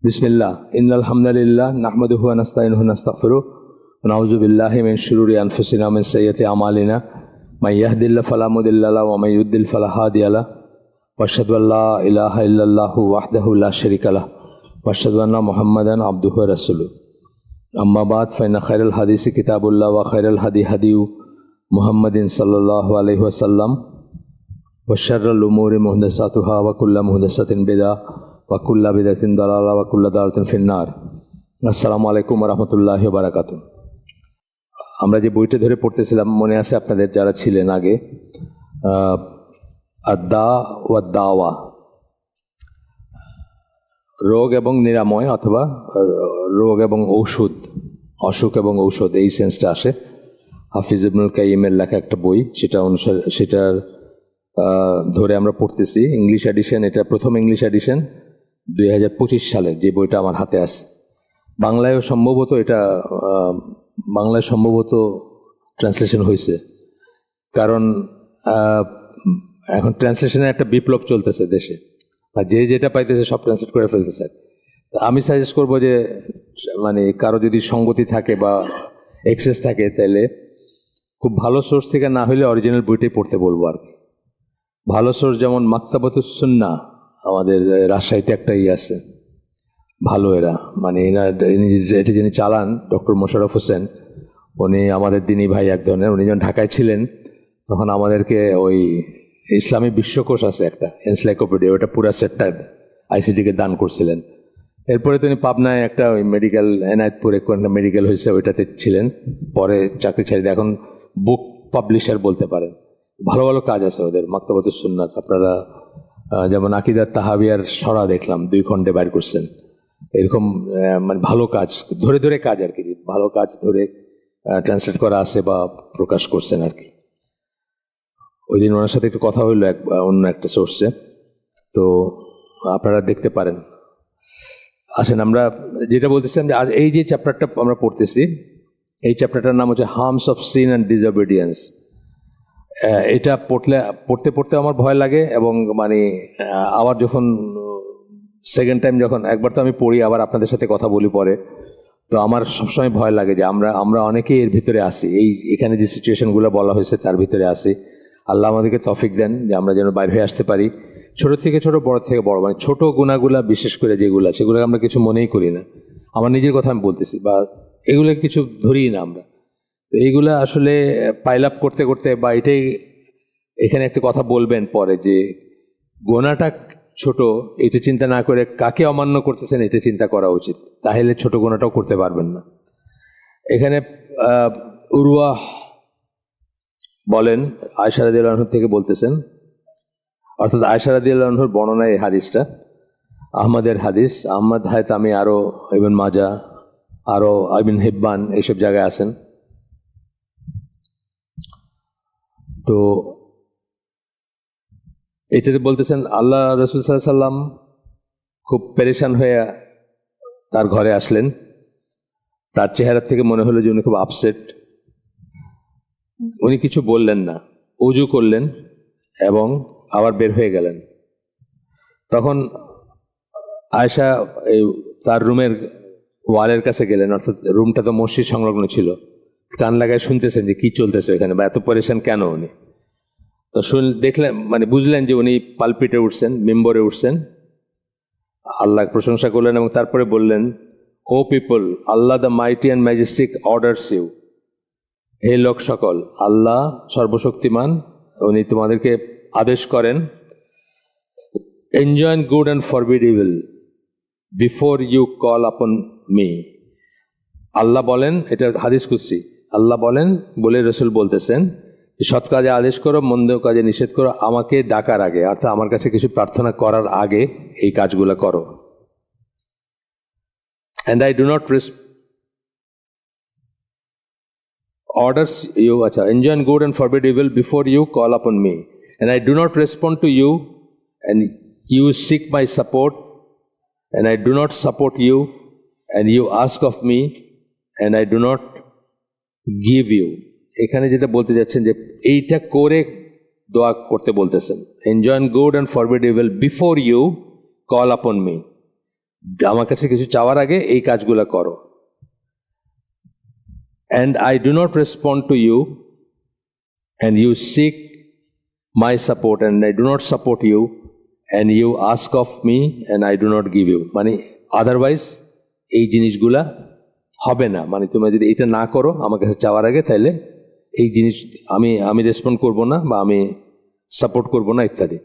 বিসমিল্লাহ ইন্নাল হামদুলিল্লাহ নাহমাদুহু ওয়া নাস্তাইনুহু ওয়া নাস্তাগফিরুহ ওয়া নাউযু বিল্লাহি মিন শুরুরি আনফুসিনা ওয়া মিন সাইয়্যাতি আমালিনা মান ইয়াহদিল্লাহু ফালা মুদিল্লা লাহু ওয়া মান ইউদ্লিল ফালা হাদিয়া লাহু ওয়া আশহাদু আল্লা ইলাহা ইল্লাল্লাহু ওয়াহদাহু লা শারীকা লাহু ওয়া আশহাদু আন্না মুহাম্মাদান আবদুহু ওয়া রাসূলুহু আম্মা বাদ ফাইন্না খায়রাল হাদিসি কিতাবুল্লাহ ওয়া খায়রাল হাদিয়ু মুহাম্মাদিন সাল্লাল্লাহু আলাইহি ওয়াসাল্লাম ওয়া শাররাল উমুরি মুহদাসাতুহা ওয়া কুল্লু মুহদাসাতিন বিদআহ ওয়াকুল্লা বিদাতিন দালালা ওয়াকুল্লা দালাতিন ফিন্নার। আসসালামু আলাইকুম ওয়া রাহমাতুল্লাহি ওয়া বারাকাতুহু। আমরা যে বইটা ধরে পড়তেছিলাম মনে আছে আপনাদের যারা ছিলেন আগে, আদা ওয়া দাওয়া, রোগ এবং নিরাময় অথবা রোগ এবং ঔষধ, অসুখ এবং ঔষধ, এই সেন্সটা আসে। হাফিজ ইবনুল কাইয়িমের লেখা একটা বই, সেটার ধরে আমরা পড়তেছি। ইংলিশ এডিশন, এটা প্রথম ইংলিশ এডিশন 2025 সালে যে বইটা আমার হাতে আছে। বাংলায় সম্ভবত ট্রান্সলেশন হয়েছে, কারণ এখন ট্রান্সলেশনের একটা বিপ্লব চলতেছে দেশে, আর যে যেটা পাইতেছে সব ট্রান্সলেট করে ফেলতেছে। আমি সাজেস্ট করবো যে মানে কারো যদি সঙ্গতি থাকে বা এক্সেস থাকে, তাহলে খুব ভালো সোর্স থেকে না হলে অরিজিনাল বইটাই পড়তে বলবো আর কি। ভালো সোর্স যেমন মাকতাবাতুস সুন্নাহ, আমাদের রাজশাহীতে একটা আছে ভালো, এরা মানে এটা যিনি চালান ডক্টর মোশাররফ হোসেন, উনি আমাদের দিনী ভাই এক ধরনের। উনি যখন ঢাকায় ছিলেন তখন আমাদেরকে ওই ইসলামী বিশ্বকোষ আছে একটা এনসাইক্লোপিডিয়া, ওটা পুরা সেটটা আইসিটিকে দান করছিলেন। এরপরে তিনি পাবনায় একটা ওই মেডিকেল, এনায়েতপুরে একটা মেডিকেল হয়েছে, ওইটাতে ছিলেন। পরে চাকরি ছেড়ে দিয়ে এখন বুক পাবলিশার বলতে পারেন। ভালো ভালো কাজ আছে ওদের মাকতাবাতুস সুন্নাহ। আপনারা যেমন আকিদাত তাহাবিয়ার সরা দেখলাম 2 খণ্ডে বাইর করছেন, এরকম মানে ভালো কাজ ধরে ধরে কাজ আর কি, ভালো কাজ ধরে ট্রান্সলেট করা আছে বা প্রকাশ করছেন আর কি। ওই দিন ওনার সাথে একটু কথা হইলো অন্য একটা সোর্সে, তো আপনারা দেখতে পারেন। আসেন আমরা যেটা বলতেছিলাম, যে আজ এই যে চ্যাপ্টারটা আমরা পড়তেছি, এই চ্যাপ্টারটার নাম হচ্ছে harms of sin and disobedience. এটা পড়তে আমার ভয় লাগে, এবং মানে আবার যখন সেকেন্ড টাইম যখন একবার তো আমি পড়ি, আবার আপনাদের সাথে কথা বলি পরে, তো আমার সবসময় ভয় লাগে যে আমরা অনেকেই এর ভিতরে আসি, এখানে যে সিচুয়েশনগুলো বলা হয়েছে তার ভিতরে আসি। আল্লাহ আমাদেরকে তৌফিক দেন যে আমরা যেন বাইরে হয়ে আসতে পারি, ছোট থেকে ছোট, বড় থেকে বড়, মানে ছোট গুণাগুলা বিশেষ করে সেগুলো আমরা কিছু মনেই করি না। আমার নিজের কথা আমি বলতেছি, বা এগুলো কিছু ধরিই না আমরা। তো এইগুলা আসলে পাইল আপ করতে করতে, বা এখানে একটা কথা বলবেন পরে, যে গোনাটা ছোট এটা চিন্তা না করে কাকে অমান্য করতেছেন এটা চিন্তা করা উচিত, তাহলে ছোট গোনাটাও করতে পারবেন না। এখানে উরওয়াহ বলেন, আয়েশা রাদিয়াল্লাহু আনহা থেকে বলতেছেন, অর্থাৎ আয়েশা রাদিয়াল্লাহু আনহার বর্ণনায় এই হাদিসটা, আহমদের হাদিস, আহমদ হায়তামি, আরো ইবন মাজা, আরো ইবন হিব্বান, এইসব জায়গায় আছেন। তো এটাতে বলতেছেন আল্লাহ রাসূল সাল্লাল্লাহু আলাইহি সাল্লাম খুব পেরেশান হয়ে তার ঘরে আসলেন। তার চেহারা থেকে মনে হলো যে উনি খুব আপসেট। উনি কিছু বললেন না, ওযু করলেন এবং আবার বের হয়ে গেলেন। তখন আয়েশা এই তার রুমের ওয়ালের কাছে গেলেন, অর্থাৎ রুমটা তো মসজিদ সংলগ্ন ছিল, কান লাগায় শুনতেছেন যে কি চলতেছে এখানে, বা এত পরেশান কেন উনি। তো দেখলেন, মানে বুঝলেন যে উনি পালপিটে উঠছেন, মেম্বরে উঠছেন, আল্লাহ প্রশংসা করলেন, এবং তারপরে বললেন, O people, Allah the mighty and majestic orders you, হে লোক সকল, আল্লাহ সর্বশক্তিমান, উনি তোমাদেরকে আদেশ করেন, enjoy good and forbid evil before you call upon me. Allah বলেন, এটা হাদিস কুদসি, আল্লাহ বলেন বলে রাসূল বলতেছেন, সৎ কাজে আদেশ করো, মন্দ কাজে নিষেধ করো, আমাকে ডাকার আগে, অর্থাৎ আমার কাছে কিছু প্রার্থনা করার আগে এই কাজগুলো করো। And I do not orders you, enjoy good and forbid evil before you call upon me. And I do not respond to you, and you seek my support, and I do not support you, and you ask of me, and I do not give you. এখানে যেটা বলতে যাচ্ছেন যে এইটা করে দোয়া করতে বলতেছেন, enjoy good and forbid evil before you call upon me. আমার কাছে কিছু চাওয়ার আগে এই কাজগুলো করো। And I do not respond to you, and you seek my support, and I do not support you, and you ask of me, and I do not give you. মানে otherwise এই জিনিসগুলা হবে না। মানে তোমরা যদি এটা না করো আমার কাছে চাওয়ার আগে, তাহলে এই জিনিস আমি রেসপন্ড করবো না বা আমি সাপোর্ট করবো না ইত্যাদি।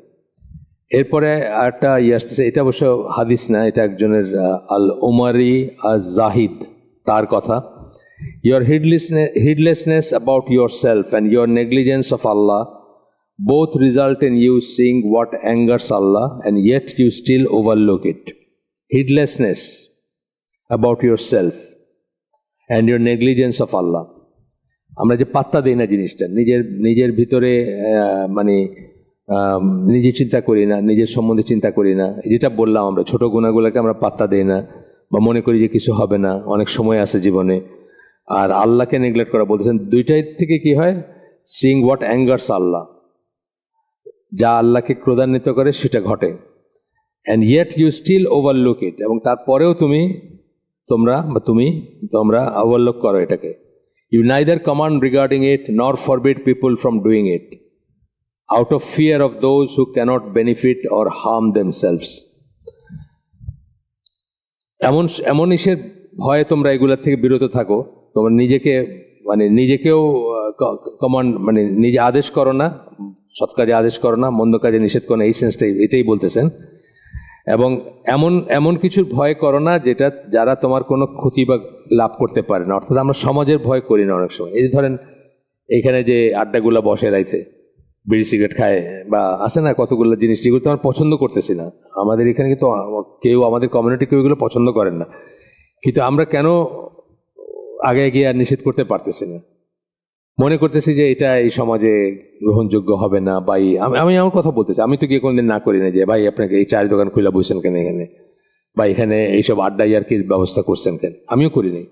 এরপরে আরেকটা আসতেছে, এটা অবশ্য হাদিস না, এটা একজনের আল ওমারি জাহিদ তার কথা। Your heedlessness about yourself and your negligence of Allah both result in you seeing what angers Allah, and yet you still overlook it. Heedlessness about yourself and your negligence of Allah. আমরা যে পাত্তা দেই না জিনিসটা, নিজের ভিতরে মানে নিজে চিন্তা করি না, নিজের সম্বন্ধে চিন্তা করি না, যেটা বললাম আমরা ছোট গুণাগুলোকে আমরা পাত্তা দেই না বা মনে করি যে কিছু হবে না, অনেক সময় আছে জীবনে। আর আল্লাহকে নেগলেক্ট করা বলতেছেন, দুইটাই থেকে কি হয়? সিইং হোয়াট অ্যাঙ্গার্স আল্লাহ, যা আল্লাহকে ক্রোধান্বিত করে সেটা ঘটে। And yet you still overlook it, এবং তারপরেও তোমরা ওভারলুক করো এটাকে। You neither command regarding it nor forbid people from doing it out of fear of those who can't benefit or harm themselves. এমন ইসের ভয়ে তোমরা এগুলোর থেকে বিরত থাকো। তোমরা নিজেকেও কমান্ড নিজে আদেশ করো না, সৎ কাজে আদেশ করো না, মন্দ কাজে নিষেধ করো না, এই সেন্সটাই এটাই বলতেছেন। এবং এমন কিছুর ভয় করো না যারা তোমার কোনো ক্ষতি বা লাভ করতে পারে না। অর্থাৎ আমরা সমাজের ভয় করি না অনেক সময়। এই যে ধরেন এখানে যে আড্ডাগুলা বসে রাইতে বিড়ি সিগারেট খায় বা আসে না কতগুলো জিনিস, যেগুলো তো আমরা পছন্দ করতেছি না। আমাদের এখানে কিন্তু কেউ, আমাদের কমিউনিটি কেউ এগুলো পছন্দ করেন না, কিন্তু আমরা কেন আগে গিয়ে আর নিষেধ করতে পারতেছি না? মনে করতেছি যে এটা এই সমাজে গ্রহণযোগ্য হবে না। বা আমি আমার কথা বলতেছি, আমি তো গিয়ে কোনোদিন না করি না যে ভাই আপনাকে এই চায়ের দোকান খুলে বসেন কেন এখানে, বা এখানে এইসব আড্ডা ইয়ার্কির ব্যবস্থা করছেন কেন, আমিও করি নাই।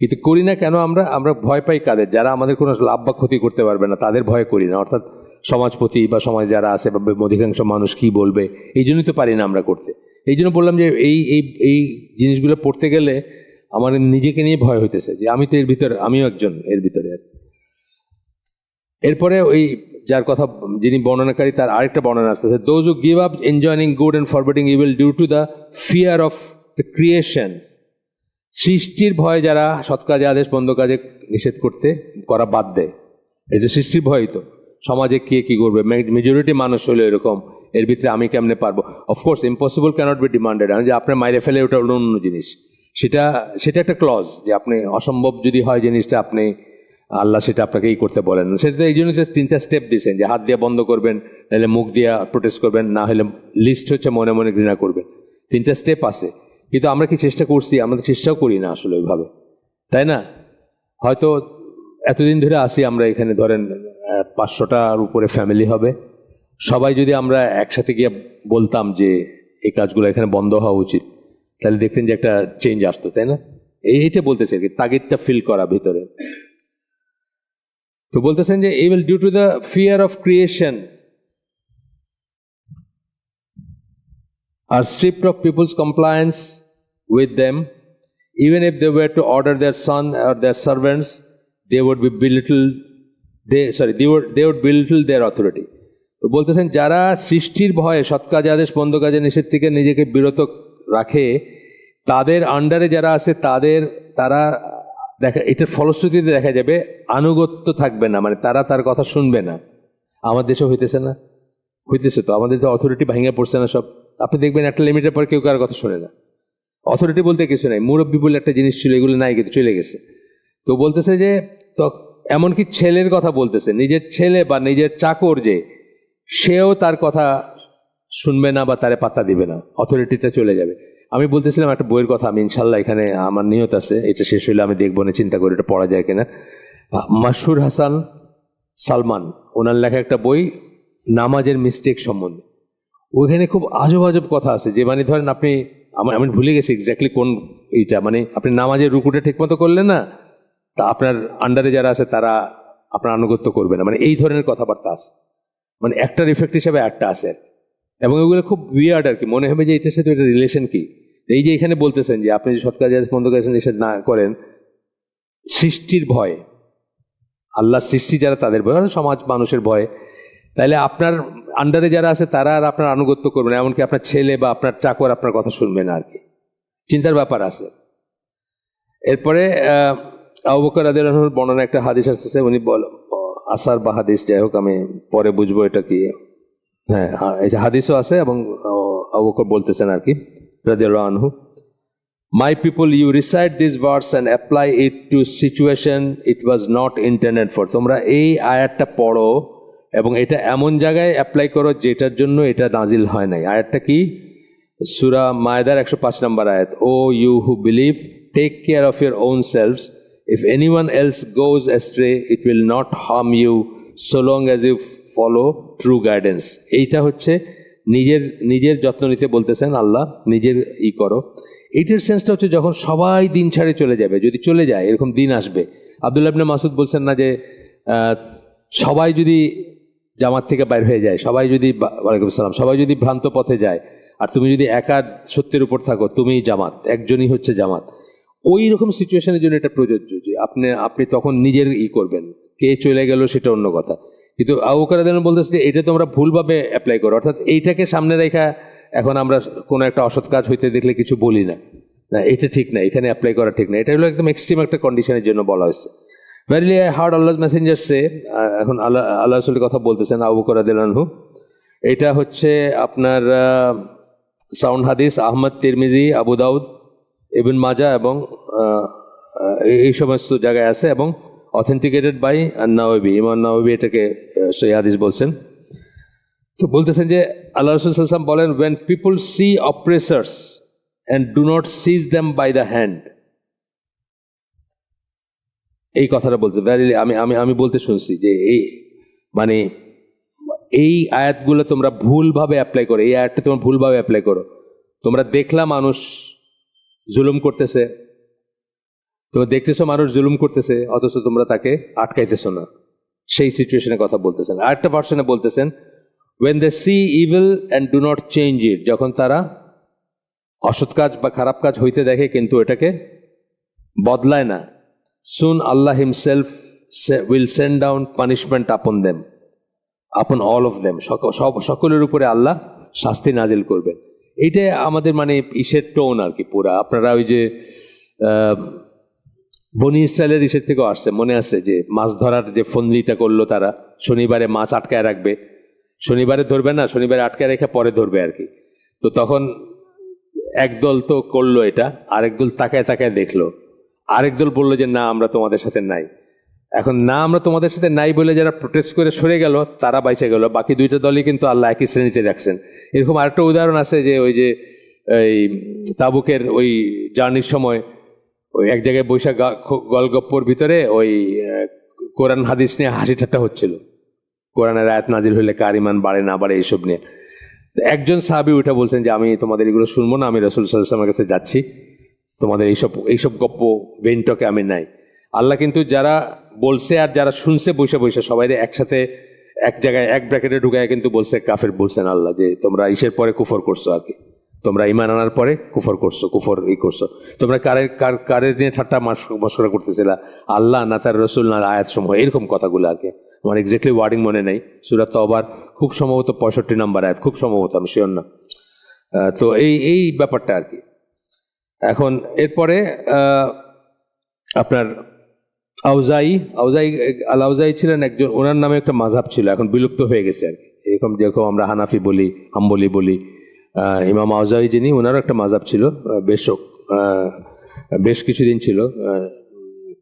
কিন্তু করি না কেন? আমরা ভয় পাই কাদের? যারা আমাদের কোনো লাভ বা ক্ষতি করতে পারবে না, তাদের ভয় করি না। অর্থাৎ সমাজপতি বা সমাজ যারা আছে বা অধিকাংশ মানুষ কি বলবে, এই জন্যই তো পারি না আমরা করতে। এই জন্য বললাম যে এই জিনিসগুলো পড়তে গেলে আমার নিজেকে নিয়ে ভয় হইতেছে যে আমি তো আমিও একজন এর ভিতরে। এরপরে ওই যার কথা যিনি বর্ণনাকারী, তার আরেকটা বর্ণনা আসতেছে, those who give up enjoying good and forbidding evil due to the fear of the creation. সৃষ্টির ভয় যারা সৎ কাজে আদেশ, বন্ধ কাজে নিষেধ করা বাদ দেয়, এটা সৃষ্টির ভয়। তো সমাজে কে কি করবে, মেজরিটি মানুষ হলো এরকম, এর ভিতরে আমি কেমনে পারবো? Of course impossible cannot be demanded. যে আপনার মাইরে ফেলে ওটা অন্য জিনিস, সেটা একটা ক্লজ, যে আপনি অসম্ভব যদি হয় জিনিসটা, আল্লাহ সেটা আপনাকে করতে বলেন না। সেটা এই জন্য 3টা স্টেপ দিয়েছেন, যে হাত দিয়ে বন্ধ করবেন, নাহলে মুখ দিয়ে প্রোটেস্ট করবেন, না হলে লিস্ট হচ্ছে মনে মনে ঘৃণা করবেন। 3টা স্টেপ আছে, কিন্তু আমরা কি চেষ্টা করছি? আমরা চেষ্টাও করি না আসলে ওইভাবে, তাই না? হয়তো এতদিন ধরে আসি আমরা এখানে, ধরেন 500টার উপরে ফ্যামিলি হবে। সবাই যদি আমরা একসাথে গিয়ে বলতাম যে এই কাজগুলো এখানে বন্ধ হওয়া উচিত, তাহলে দেখতেন যে একটা চেঞ্জ আসতো, তাই না? এইটা বলতেছে আর কি, তাগিদটা ফিল করা ভিতরে। তো বলতেছেন যে evil due to the fear of creation আর stripped of people's compliance with them, even if they were to order their son or their servants, they would belittle their authority. তো বলতেছেন যারা সৃষ্টির ভয়ে সৎ কাজে আদেশ, বন্ধ কাজে নিষেধ থেকে নিজেকে বিরত রাখে, তাদের আন্ডারে যারা আছে তারা এটার ফলশ্রুতিতে দেখা যাবে আনুগত্য থাকবে না, তারা তার কথা শুনবে না। আমার দেশে হইতেছে না? হইতেছে তো, আমাদের তো অথরিটি ভেঙে পড়ছে না সব। আপনি দেখবেন একটা লিমিটের পর কেউ কারোর কথা শোনে না। অথরিটি বলতে কিছু নাই, মুরব্বী বলে একটা জিনিস ছিল, এগুলো নাই, কিন্তু চলে গেছে। তো বলতেছে যে এমনকি ছেলের কথা বলতেছে, নিজের ছেলে বা নিজের চাকর, যে সেও তার কথা শুনবে না বা তারে পাত্তা দিবে না, অথরিটিটা চলে যাবে। আমি বলতেছিলাম একটা বইয়ের কথা, আমি ইনশাল্লাহ এখানে আমার নিয়ত আছে, এটা শেষ হইলে আমি দেখবো না, চিন্তা করি এটা পড়া যায় কিনা। মাশহুর হাসান সালমান, ওনার লেখা একটা বই নামাজের মিস্টেক সম্বন্ধে। ওইখানে খুব আজব আজব কথা আছে, যে ধরেন আমি ভুলে গেছি এক্স্যাক্টলি কোন এইটা, আপনি নামাজের রুকুটা ঠিক মতো করলেন না, তা আপনার আন্ডারে যারা আছে তারা আপনার আনুগত্য করবে না, এই ধরনের কথাবার্তা আছে। একটার ইফেক্ট হিসাবে একটা আছে, এবং ওইগুলো খুব উইয়ার্ড আর কি, মনে হবে যে এটার সাথে এটা রিলেশন কি। এই যে এখানে বলতেছেন যে আপনি যে সৎ কাজ বন্ধ করেছেন, নিষেধ না করেন, সৃষ্টির ভয়, আল্লাহর সৃষ্টি যারা তাদের ভয়, সমাজ মানুষের ভয়, তাহলে আপনার আন্ডারে যারা আছে তারা আর আপনার আনুগত্য করবে না, এমনকি আপনার ছেলে বা আপনার চাকর আপনার কথা শুনবে না আর কি। চিন্তার ব্যাপার আছে। এরপরে আবু বকর রাদিয়াল্লাহু আনহুর বর্ণনা একটা হাদিস আসতেছে, উনি আসার বা হাদিস, যাই হোক আমি পরে বুঝবো এটা কি। হ্যাঁ, এই যে হাদিসও আছে এবং আবু বকর বলতেছেন আর কি রাদিয়াল্লাহু আনহু, My people, you recite this verse and apply it to situation it was not intended for. তোমরা এই আয়াতটা পড়ো এবং এটা এমন জায়গায় অ্যাপ্লাই করো যেটার জন্য এটা নাজিল হয় নাই। আয়াতটা কি? সূরা মায়দার 105 নম্বর আয়াত, O you who believe, take care of your own selves, if anyone else goes astray it will not harm you so long as you follow true guidance. এইটা হচ্ছে নিজের যত্ন নিতে বলতেছেন আল্লাহ, নিজের করো। এইটার সেন্সটা হচ্ছে যখন সবাই দিন ছাড়ে চলে যাবে, যদি চলে যায়, এরকম দিন আসবে। আব্দুল্লাহ ইবনে মাসউদ বলছেন না যে সবাই যদি জামাত থেকে বাইর হয়ে যায়, সবাই যদি, ওয়ালাইকুম আসসালাম, সবাই যদি ভ্রান্ত পথে যায় আর তুমি যদি একা সত্যের উপর থাকো, তুমিই জামাত, একজনই হচ্ছে জামাত। ওই রকম সিচুয়েশনের জন্য এটা প্রযোজ্য যে আপনি তখন নিজের করবেন, কে চলে গেল সেটা অন্য কথা। কিন্তু আবু বকর রাদিয়াল্লাহু আনহু বলতেছে যে এটা তোমরা ভুলভাবে অ্যাপ্লাই করো, অর্থাৎ এইটাকে সামনে রেখা এখন আমরা কোনো একটা অসৎ কাজ হইতে দেখলে কিছু বলি না, না এটা ঠিক না, এখানে অ্যাপ্লাই করা ঠিক না। এটা হলো একদম এক্সট্রিম একটা কন্ডিশনের জন্য বলা হয়েছে। Verily I heard Allah's messenger say, এখন আল্লাহ রাসূলের কথা বলতেছেন আবু বকর রাদিয়াল্লাহু আনহু। এটা হচ্ছে আপনার সাউন্ড হাদিস, আহমদ, তিরমিজি, আবু দাউদ, ইবন মাজাহ এবং এই সমস্ত জায়গায় আছে এবং অথেন্টিকেটেড বাই নাওয়াবি, ইমাম নাওয়াবি এটাকে সহিহ হাদিস বলছেন। তো বলতেছেন যে আল্লাহ রাসূল সাল্লাল্লাহু আলাইহি ওয়াসাল্লাম বলেন, when people see oppressors and do not seize them by the hand, এই কথাটা বলতে আমি বলতে শুনছি যে এই আয়াতগুলো তোমরা ভুলভাবে অ্যাপ্লাই করো, এই আয়াতটা তোমরা ভুলভাবে অ্যাপ্লাই করো। তোমরা দেখলা মানুষ জুলুম করতেছে, তোমরা দেখতেছো মানুষ জুলুম করতেছে, অথচ তোমরা তাকে আটকাইতেছো না, সেই সিচুয়েশনের কথা বলতেছেন। আরেকটা ভার্সনে বলতেছেন, when they see evil and do not change it, যখন তারা অসৎ কাজ বা খারাপ কাজ হইতে দেখে কিন্তু এটাকে বদলায় না, soon Allah himself will send down punishment upon them, upon all of them, সকলের উপরে আল্লাহ শাস্তি নাজিল করবেন। এইটা আমাদের ইসের টোন আর কি পুরা। আপনারা ওই যে বনি ইসরায়েলের ইসের থেকেও আসছে, মনে আছে যে মাছ ধরার যে ফন্দিটা করলো তারা, শনিবারে মাছ আটকায় রাখবে, শনিবারে ধরবে না, শনিবারে আটকায় রেখে পরে ধরবে আর কি। তো তখন একদল তো করলো এটা, আরেক দল তাকায় তাকায় দেখলো, আরেক দল বললো যে না আমরা তোমাদের সাথে নাই। এখন না আমরা তোমাদের সাথে নাই বলে যারা প্রোটেস্ট করে সরে গেল তারা বাইচে গেল, বাকি দুইটা দলই কিন্তু আল্লাহ একই শ্রেণীতে রাখছেন। এরকম আরেকটা উদাহরণ আছে যে ওই যে এই তাবুকের ওই জার্নির সময় ওই এক জায়গায় বৈশাখ গল্পর ভিতরে ওই কোরআন হাদিস নিয়ে হাসি ঠাট্টা হচ্ছিল, কোরআনের আয়াত নাজিল হইলে কার ঈমান বাড়ে না বাড়ে এইসব নিয়ে। একজন সাহাবী উঠে বলছেন যে আমি তোমাদের এগুলো শুনবো না, আমি রাসূল সাল্লাল্লাহু আলাইহি ওয়াসাল্লামের কাছে যাচ্ছি, তোমাদের এইসব গপ্প বেনটকে আমি নাই। আল্লাহ কিন্তু যারা বলছে আর যারা শুনছে বৈশা বৈশা সবাই একসাথে এক জায়গায় এক ব্র্যাকেটে ঢুকায় কিন্তু বলছে কাফের, বলছেন আল্লাহ যে তোমরা ইসের পরে কুফর করছো আর কি, তোমরা ঈমান আনার পরে কুফর করছো, করছো। তোমরা কারের নিয়ে ঠাট্টা মশকরা করতেছিলা, আল্লাহ না তার রাসূল না আয়াত সমূহ, এরকম কথাগুলো আর কি। আমার এক্স্যাক্টলি ওয়ার্ডিং মনে নেই, সূরা তাওবার খুব সম্ভবত 65 নম্বর আয়াত, খুব সম্ভবত, আমি শিওর না। তো এই ব্যাপারটা আর কি। এখন এরপরে আপনার আউজাই আল আউজাই ছিলেন একজন, ওনার নামে একটা মাযহাব ছিল, এখন বিলুপ্ত হয়ে গেছে আর কি। এরকম যেরকম আমরা হানাফি বলি, হাম্বলি বলি, ইমাম আউজাই যিনি, ওনারও একটা মাযহাব ছিল, বেশ কিছুদিন ছিল,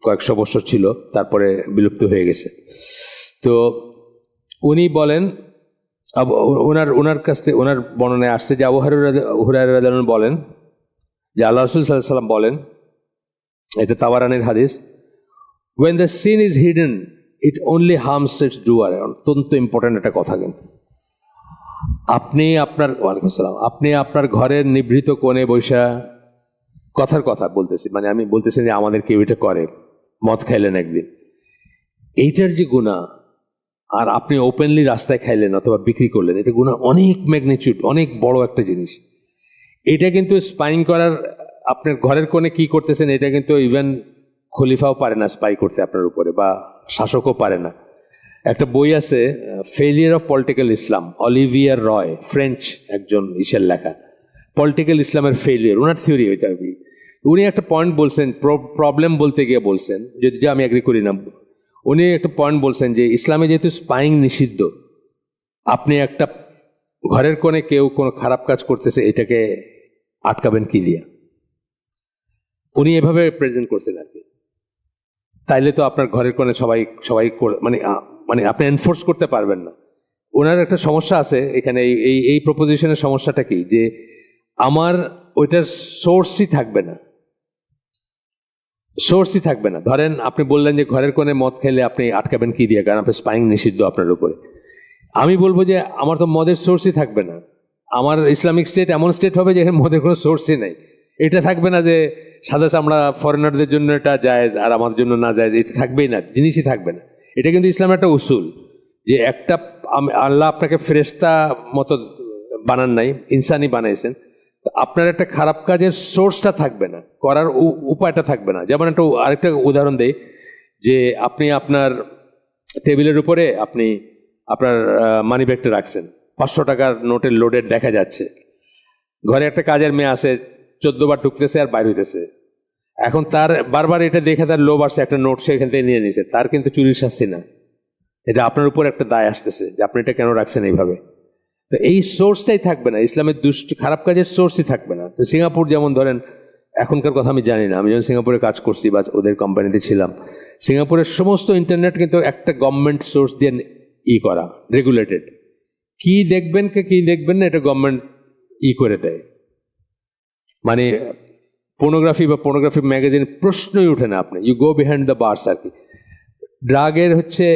কয়েকশো বছর ছিল, তারপরে বিলুপ্ত হয়ে গেছে। তো উনি বলেন, ওনার কাছ থেকে ওনার বর্ণনায় আসছে যে আবু হুরায়রা রাদিয়াল্লাহু আনহু বলেন যে আল্লাহ রাসূল সাল্লাল্লাহু আলাইহি ওয়াসাল্লাম বলেন, এটা তাবারানির হাদিস, when the sin is hidden it only harms its doer. অত্যন্ত ইম্পর্টেন্ট একটা কথা। কিন্তু আপনি আপনার ঘরের নিভৃত কোণে বৈশা কথার কথা বলতেছি, আমি বলতেছি যে আমাদের কেউ এটা করে, মদ খাইলেন একদিন, এইটার যে গুনাহ, আর আপনি ওপেনলি রাস্তায় খাইলেন অথবা বিক্রি করলেন, এটা গুনাহ অনেক ম্যাগনিটিউড, অনেক বড় একটা জিনিস। এটা কিন্তু স্পাইং করার, আপনার ঘরের কোণে কি করতেছেন এটা কিন্তু ইভেন খলিফাও পারে না স্পাই করতে আপনার উপরে, বা শাসকও পারে না। একটা বই আছে, failure of political Islam, Olivier Roy, French একজন ইসের লেখা, পলিটিক্যাল ইসলামের ফেলিয়ার, ওনার থিওরি ওইটা। উনি একটা পয়েন্ট বলছেন, প্রবলেম বলতে গিয়ে বলছেন, যদি আমি এগ্রি করি না, উনি একটা পয়েন্ট বলছেন যে ইসলামে যেহেতু স্পাইং নিষিদ্ধ, আপনি একটা ঘরের কোণে কেউ কোনো খারাপ কাজ করতেছে, এটাকে আটকাবেন কি দিয়ে? উনি এভাবে প্রেজেন্ট করছেন আর কি। তাইলে তো আপনার ঘরের কোণে সবাই সবাই মানে মানে আপনি এনফোর্স করতে পারবেন না। ওনার একটা সমস্যা আছে এখানে, এই প্রপোজিশনের সমস্যাটা কি, যে আমার ওইটার সোর্সই থাকবে না, সোর্সই থাকবে না। ধরেন আপনি বললেন যে ঘরের কোণে মদ খেলে আপনি আটকাবেন কি দিয়ে, কারণ আপনি স্পাইং নিষিদ্ধ আপনার উপরে। আমি বলবো যে আমার তো মদের সোর্সই থাকবে না, আমার ইসলামিক স্টেট এমন স্টেট হবে যে মদের কোনো সোর্সই নেই। এটা থাকবে না যে সাদা চামড়া ফরেনারদের জন্য এটা জায়েজ আর আমাদের জন্য না জায়েজ, এটা থাকবেই না, জিনিসই থাকবে না। এটা কিন্তু ইসলামের একটা উসুল, যে একটা আল্লাহ আপনাকে ফেরেশতা মতো বানান নাই, ইনসানই বানাইছেন। আপনার একটা খারাপ কাজের সোর্সটা থাকবে না, করার উপায়টা থাকবে না। যেমন একটা আরেকটা উদাহরণ দেই, যে আপনি আপনার টেবিলের উপরে আপনি আপনার মানি ব্যাগটা রাখছেন, 500 টাকার নোটের লোডের দেখা যাচ্ছে, ঘরে একটা কাজের মেয়ে আছে, 14 বার ঢুকতেছে আর বাইর হইতেছে। এখন তার বারবার এটা দেখে তার লোভ আসছে, একটা নোট সে এখান থেকে নিয়ে নিছে, তার কিন্তু চুরির শাস্তি না, এটা আপনার উপর একটা দায় আসতেছে যে আপনি এটা কেন রাখছেন এইভাবে। তো এই সোর্সটাই থাকবে না, ইসলামের খারাপ কাজের সোর্সই থাকবে না। তো সিঙ্গাপুর যেমন ধরেন, এখনকার কথা আমি জানি না, আমি যখন সিঙ্গাপুরে কাজ করছি বা ওদের কোম্পানিতে ছিলাম, সিঙ্গাপুরের সমস্ত ইন্টারনেট কিন্তু একটা গভর্নমেন্ট সোর্স দিয়ে করা, রেগুলেটেড। কি দেখবেন কি দেখবেন না এটা গভর্নমেন্ট করে দেয়। মানে পোর্নোগ্রাফি বা পোর্নোগ্রাফি ম্যাগাজিন প্রশ্নই উঠে না, আপনি you go behind the bars আর কি। ড্রাগের হচ্ছে,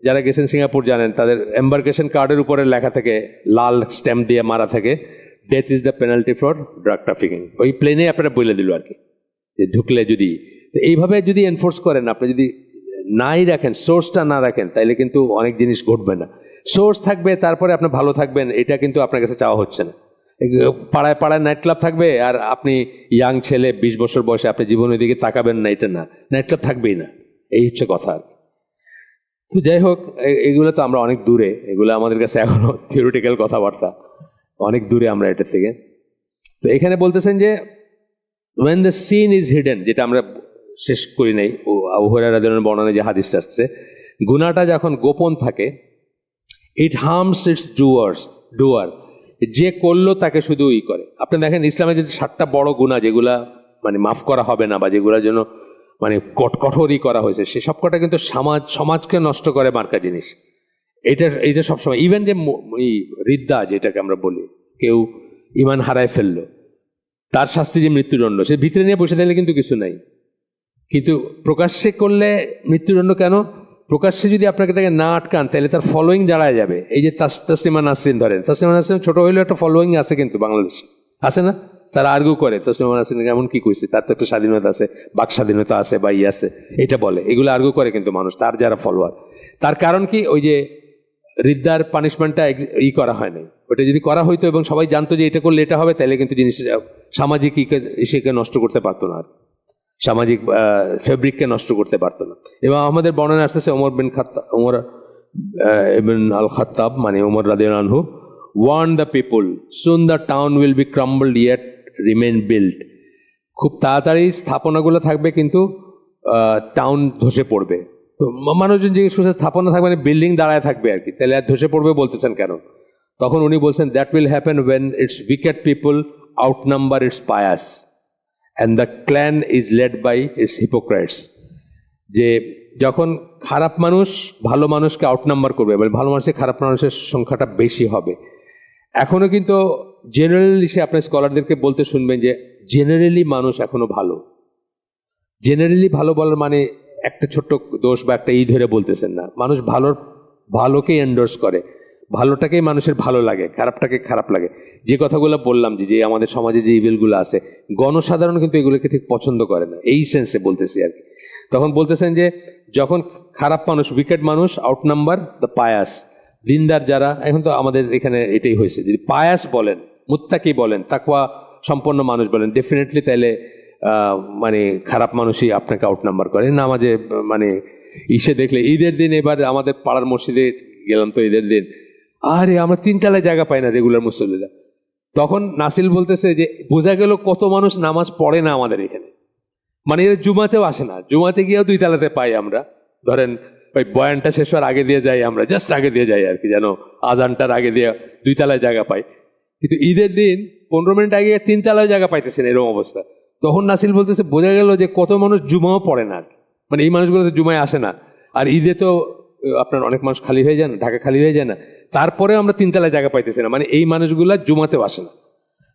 যারা গেছেন সিঙ্গাপুর জানেন, তাদের এম্বার্কেশন কার্ডের উপরে লেখা থাকে, লাল স্ট্যাম্প দিয়ে মারা থাকে, death is the penalty for drug trafficking. ওই প্লেনে আপনারা বলে দিল আর কি, যে ঢুকলে যদি এইভাবে যদি এনফোর্স করেন, আপনি যদি নাই রাখেন, সোর্সটা না রাখেন, তাইলে কিন্তু অনেক জিনিস ঘটবে না। সোর্স থাকবে, তারপরে আপনি ভালো থাকবেন, এটা কিন্তু আপনার কাছে চাওয়া হচ্ছে না। পাড়ায় পাড়ায় নাইট ক্লাব থাকবে, আর আপনি ইয়াং ছেলে 20 বছর বয়সে আপনি জীবনের দিকে তাকাবেন না, এটা না, নাইট ক্লাব থাকবেই না, এই হচ্ছে কথা। তো যাই হোক, এগুলো তো আমরা অনেক দূরে, এগুলো আমাদের কাছে এখনো থিওরিটিক্যাল কথাবার্তা, অনেক দূরে আমরা এটা থেকে। তো এখানে বলতেছেন যে when the sin is hidden, যেটা আমরা শেষ করি নাই, ও আবু হুরায়রা রাদিয়াল্লাহু আনহু বর্ণনায় যে হাদিসটা আসছে, গুনাহটা যখন গোপন থাকে, ইট হার্মস ইটস ডুয়ার, যে করলো তাকে শুধু করে। আপনি দেখেন ইসলামে যে 7টা বড় গুনাহ যেগুলা মানে মাফ করা হবে না, বা যেগুলোর জন্য মানে কঠোরই করা হয়েছে, সে সবকটা কিন্তু সমাজকে নষ্ট করে মার্কা জিনিস। এটা সবসময়, ইভেন যে রিদ্দা যেটাকে আমরা বলি, কেউ ইমান হারায় ফেললো, তার শাস্তি যে মৃত্যুদণ্ড, সে ভিতরে নিয়ে বসে থাকলে কিন্তু কিছু নাই, কিন্তু প্রকাশ্যে করলে মৃত্যুদণ্ড কেন? প্রকাশ্যে যদি আপনাকে তাকে না আটকান, তাহলে তার ফলোয়িং দাঁড়ায় যাবে। এই যে তাসলিমা নাসরিন ধরেন, তাসলিমা নাসরিন ছোট হইলেও একটা ফলোয়িং আছে কিন্তু বাংলাদেশে, আছে না? তারা আর্গু করে তাসলিমা নাসরিন এমন কি কইছে, তার তো একটা স্বাধীনতা আছে, বাক স্বাধীনতা আছে বা আছে, এটা বলে, এগুলো আর্গু করে কিন্তু মানুষ, তার যারা ফলোয়ার। তার কারণ কি, ওই যে রিদ্দার পানিশমেন্টটা করা হয় নাই। ওটা যদি করা হইতো এবং সবাই জানতো যে এটা করলে এটা হবে, তাহলে কিন্তু জিনিসটা সামাজিক ইসেকে নষ্ট করতে পারতো না, আর সামাজিক ফেব্রিককে নষ্ট করতে পারতো না। এবং আমাদের বর্ণনা আসতেছে, ওমর ইবন আল খাত্তাব, মানে ওমর রাদিয়াল্লাহু আনহু, warn the people, soon the town will be crumbled yet remain built. খুব তাড়াতাড়ি স্থাপনাগুলো থাকবে, কিন্তু টাউন ধসে পড়বে। তো মানুষজন জিজ্ঞেস করছে, স্থাপনা থাকবে মানে বিল্ডিং দাঁড়ায় থাকবে আর কি, তাহলে আর ধসে পড়বে বলতেছেন কেন? তখন উনি বলছেন, that will happen when its wicked people outnumber its pious and the clan is led by its hypocrites. যে যখন খারাপ মানুষ ভালো মানুষকে আউটনাম্বার করবে, মানে ভালো মানুষের খারাপ মানুষের সংখ্যাটা বেশি হবে। এখনো কিন্তু জেনারেলি সে আপনার স্কলারদেরকে বলতে শুনবেন যে জেনারেলি মানুষ এখনো ভালো। জেনারেলি ভালো বলার মানে একটা ছোট্ট দোষ বা একটা ধরে বলতেছেন না, মানুষ ভালোকেই এন্ডোর্স করে, ভালোটাকেই মানুষের ভালো লাগে, খারাপটাকে খারাপ লাগে। যে কথাগুলো বললাম, যে আমাদের সমাজে যে ইভিলগুলো আছে, গণসাধারণ কিন্তু এগুলোকে ঠিক পছন্দ করে না, এই সেন্সে বলতেছি আর কি। তখন বলতেছেন যে যখন খারাপ মানুষ, উইকেড মানুষ আউটনাম্বার দ্য পায়াস, দিনদার যারা, এখন তো আমাদের এখানে এটাই হয়েছে, যদি পায়াস বলেন, মুত্তাকি বলেন, তাকওয়া সম্পন্ন মানুষ বলেন, ডেফিনেটলি তাইলে মানে খারাপ মানুষই আপনাকে আউট নাম্বার করে। নামাজে মানে ইসে দেখলে ঈদের দিন এবার আমাদের পাড়ার মসজিদে গেলাম তো ঈদের দিন, আরে আমরা 3 তলায় জায়গা পাই না রেগুলার মুসল্লিরা। তখন নাসিল বলতেছে যে বোঝা গেল কত মানুষ নামাজ পড়ে না আমাদের এখানে, মানে এরা জুমাতেও আসে না, জুমাতে গিয়েও 2 তলাতে পাই আমরা। ধরেন ওই বয়ানটা শেষ হওয়ার আগে দিয়ে যাই আমরা, জাস্ট আগে দিয়ে যাই আর কি, যেন আজানটার আগে দিয়ে 2 তলায় জায়গা পাই। কিন্তু ঈদের দিন 15 মিনিট আগে 3 তলায় জায়গা পাইতেছেন এরকম অবস্থা। তখন নাসিল বলতেছে বোঝা গেল যে কত মানুষ জুমাও পড়ে না, মানে এই মানুষগুলো তো জুমায় আসে না। আর ঈদে তো আপনার অনেক মানুষ খালি হয়ে যায় না, ঢাকা খালি হয়ে যায় না, তারপরে আমরা 3 তলায় জায়গা পাইতেছি না, মানে এই মানুষগুলা জুমাতেও আসে না।